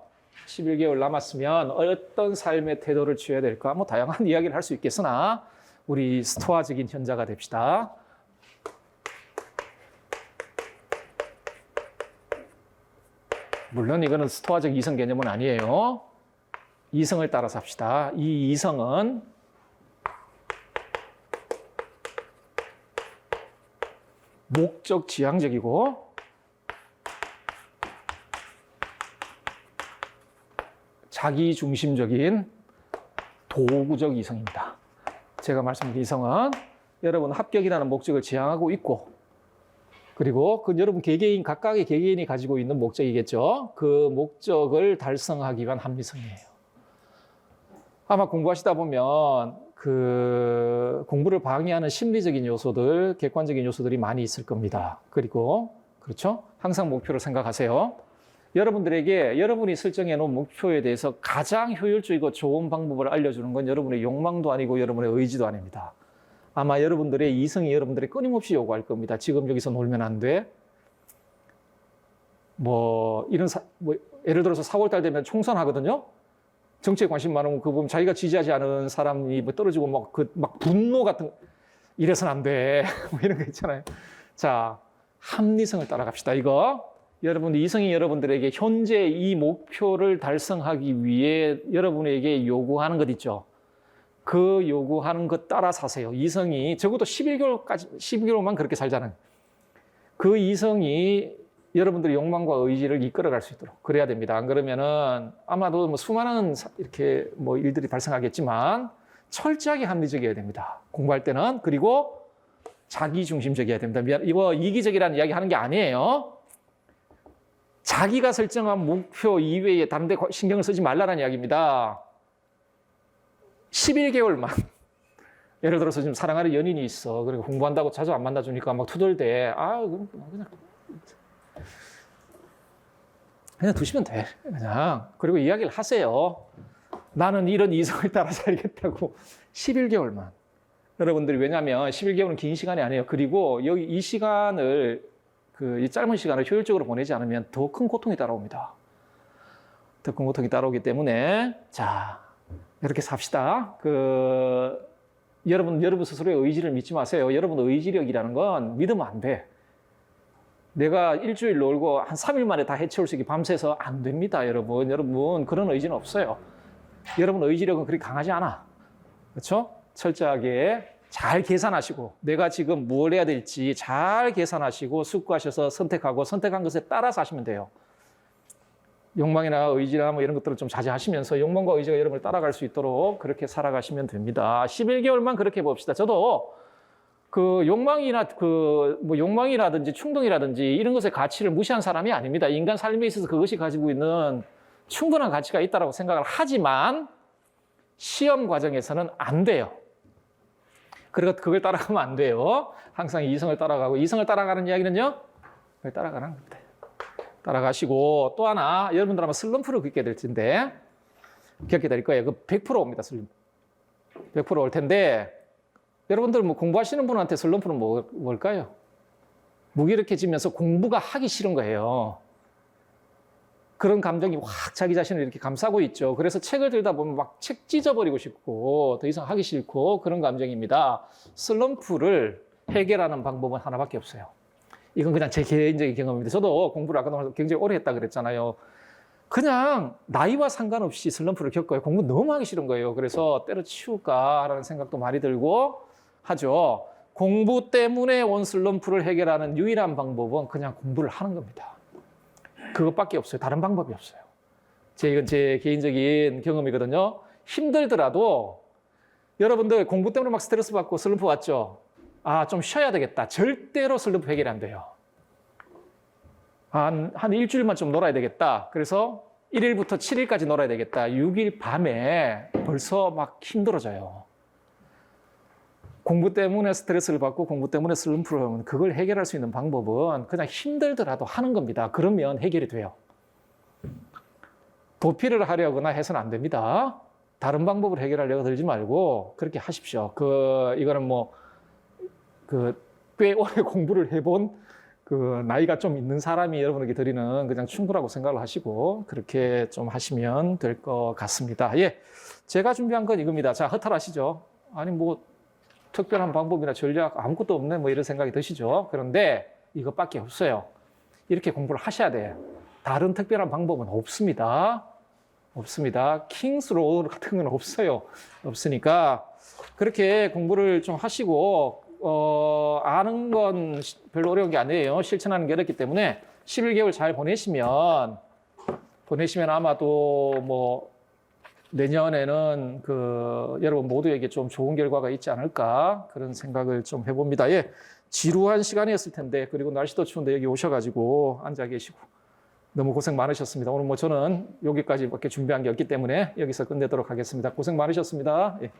Speaker 1: 11개월 남았으면 어떤 삶의 태도를 취해야 될까? 다양한 이야기를 할 수 있겠으나 우리 스토아적인 현자가 됩시다. 물론 이거는 스토아적 이성 개념은 아니에요. 이성을 따라서 합시다. 이 이성은 목적 지향적이고 자기 중심적인 도구적 이성입니다. 제가 말씀드린 이성은 여러분 합격이라는 목적을 지향하고 있고, 그리고 여러분 각각의 개개인이 가지고 있는 목적이겠죠. 그 목적을 달성하기 위한 합리성이에요. 아마 공부하시다 보면 그 공부를 방해하는 심리적인 요소들, 객관적인 요소들이 많이 있을 겁니다. 그리고 그렇죠? 항상 목표를 생각하세요. 여러분들에게 여러분이 설정해 놓은 목표에 대해서 가장 효율적이고 좋은 방법을 알려주는 건 여러분의 욕망도 아니고 여러분의 의지도 아닙니다. 아마 여러분들의 이성이 여러분들이 끊임없이 요구할 겁니다. 지금 여기서 놀면 안 돼. 예를 들어서 4월달 되면 총선하거든요. 정치에 관심 많으면 그 보면 자기가 지지하지 않은 사람이 뭐 떨어지고 막 분노 같은, 이래서는 안 돼. 뭐 이런 거 있잖아요. 자, 합리성을 따라갑시다. 이거. 여러분, 이성이 여러분들에게 현재 이 목표를 달성하기 위해 여러분에게 요구하는 것 있죠. 그 요구하는 것 따라 사세요. 이성이 적어도 12개월만 그렇게 살잖아요. 그 이성이 여러분들의 욕망과 의지를 이끌어갈 수 있도록 그래야 됩니다. 안 그러면은 아마도 뭐 수많은 이렇게 뭐 일들이 발생하겠지만 철저하게 합리적이어야 됩니다. 공부할 때는. 그리고 자기중심적이어야 됩니다. 이거 이기적이라는 이야기 하는 게 아니에요. 자기가 설정한 목표 이외에 다른 데 신경을 쓰지 말라는 이야기입니다. 11개월만. 예를 들어서 지금 사랑하는 연인이 있어. 그리고 공부한다고 자주 안 만나주니까 막 투덜대. 그냥 두시면 돼. 그냥. 그리고 이야기를 하세요. 나는 이런 이성을 따라 살겠다고. 11개월만. 여러분들이 왜냐하면 11개월은 긴 시간이 아니에요. 그리고 여기 이 시간을 이 짧은 시간을 효율적으로 보내지 않으면 더 큰 고통이 따라옵니다. 더 큰 고통이 따라오기 때문에 자, 이렇게 삽시다. 여러분 스스로의 의지를 믿지 마세요. 여러분 의지력이라는 건 믿으면 안 돼. 내가 일주일 놀고 한 3일 만에 다 해치울 수 있게 밤새서 안 됩니다, 여러분. 여러분 그런 의지는 없어요. 여러분 의지력은 그렇게 강하지 않아. 그렇죠? 철저하게 잘 계산하시고 내가 지금 뭘 해야 될지 잘 계산하시고 숙고하셔서 선택하고 선택한 것에 따라서 하시면 돼요. 욕망이나 의지나 뭐 이런 것들을 좀 자제하시면서 욕망과 의지가 여러분을 따라갈 수 있도록 그렇게 살아가시면 됩니다. 11개월만 그렇게 봅시다. 저도 욕망이라든지 충동이라든지 이런 것의 가치를 무시한 사람이 아닙니다. 인간 삶에 있어서 그것이 가지고 있는 충분한 가치가 있다고 생각을 하지만 시험 과정에서는 안 돼요. 그리고 그걸 따라가면 안 돼요. 항상 이성을 따라가고, 이성을 따라가는 이야기는요, 그걸 따라가는 겁니다. 따라가시고, 또 하나, 여러분들 아마 슬럼프를 겪게 될 텐데, 겪게 될 거예요. 그 100% 옵니다, 슬럼프. 100% 올 텐데, 여러분들 뭐 공부하시는 분한테 슬럼프는 뭘까요? 무기력해지면서 공부가 하기 싫은 거예요. 그런 감정이 확 자기 자신을 이렇게 감싸고 있죠. 그래서 책을 들다 보면 막 책 찢어버리고 싶고 더 이상 하기 싫고 그런 감정입니다. 슬럼프를 해결하는 방법은 하나밖에 없어요. 이건 그냥 제 개인적인 경험입니다. 저도 공부를 아까 굉장히 오래 했다 그랬잖아요. 그냥 나이와 상관없이 슬럼프를 겪어요. 공부 너무 하기 싫은 거예요. 그래서 때려치울까라는 생각도 많이 들고 하죠. 공부 때문에 온 슬럼프를 해결하는 유일한 방법은 그냥 공부를 하는 겁니다. 그것밖에 없어요. 다른 방법이 없어요. 이건 제 개인적인 경험이거든요. 힘들더라도 여러분들 공부 때문에 막 스트레스 받고 슬럼프 왔죠? 좀 쉬어야 되겠다. 절대로 슬럼프 해결이 안 돼요. 한 일주일만 좀 놀아야 되겠다. 그래서 1일부터 7일까지 놀아야 되겠다. 6일 밤에 벌써 막 힘들어져요. 공부 때문에 스트레스를 받고 공부 때문에 슬럼프를 하면 그걸 해결할 수 있는 방법은 그냥 힘들더라도 하는 겁니다. 그러면 해결이 돼요. 도피를 하려거나 해서는 안 됩니다. 다른 방법을 해결하려고 들지 말고 그렇게 하십시오. 이거는 꽤 오래 공부를 해본 나이가 좀 있는 사람이 여러분에게 드리는 그냥 충분하고 생각을 하시고 그렇게 좀 하시면 될 것 같습니다. 예. 제가 준비한 건 이겁니다. 자, 허탈하시죠? 아니, 특별한 방법이나 전략 아무것도 없네 이런 생각이 드시죠. 그런데 이것밖에 없어요. 이렇게 공부를 하셔야 돼요. 다른 특별한 방법은 없습니다. 없습니다. 킹스 로우 같은 건 없어요. 없으니까 그렇게 공부를 좀 하시고 아는 건 별로 어려운 게 아니에요. 실천하는 게 어렵기 때문에 11개월 잘 보내시면 아마도 내년에는 여러분 모두에게 좀 좋은 결과가 있지 않을까 그런 생각을 좀 해봅니다. 예, 지루한 시간이었을 텐데 그리고 날씨도 추운데 여기 오셔가지고 앉아 계시고 너무 고생 많으셨습니다. 오늘 뭐 저는 여기까지밖에 준비한 게 없기 때문에 여기서 끝내도록 하겠습니다. 고생 많으셨습니다. 예.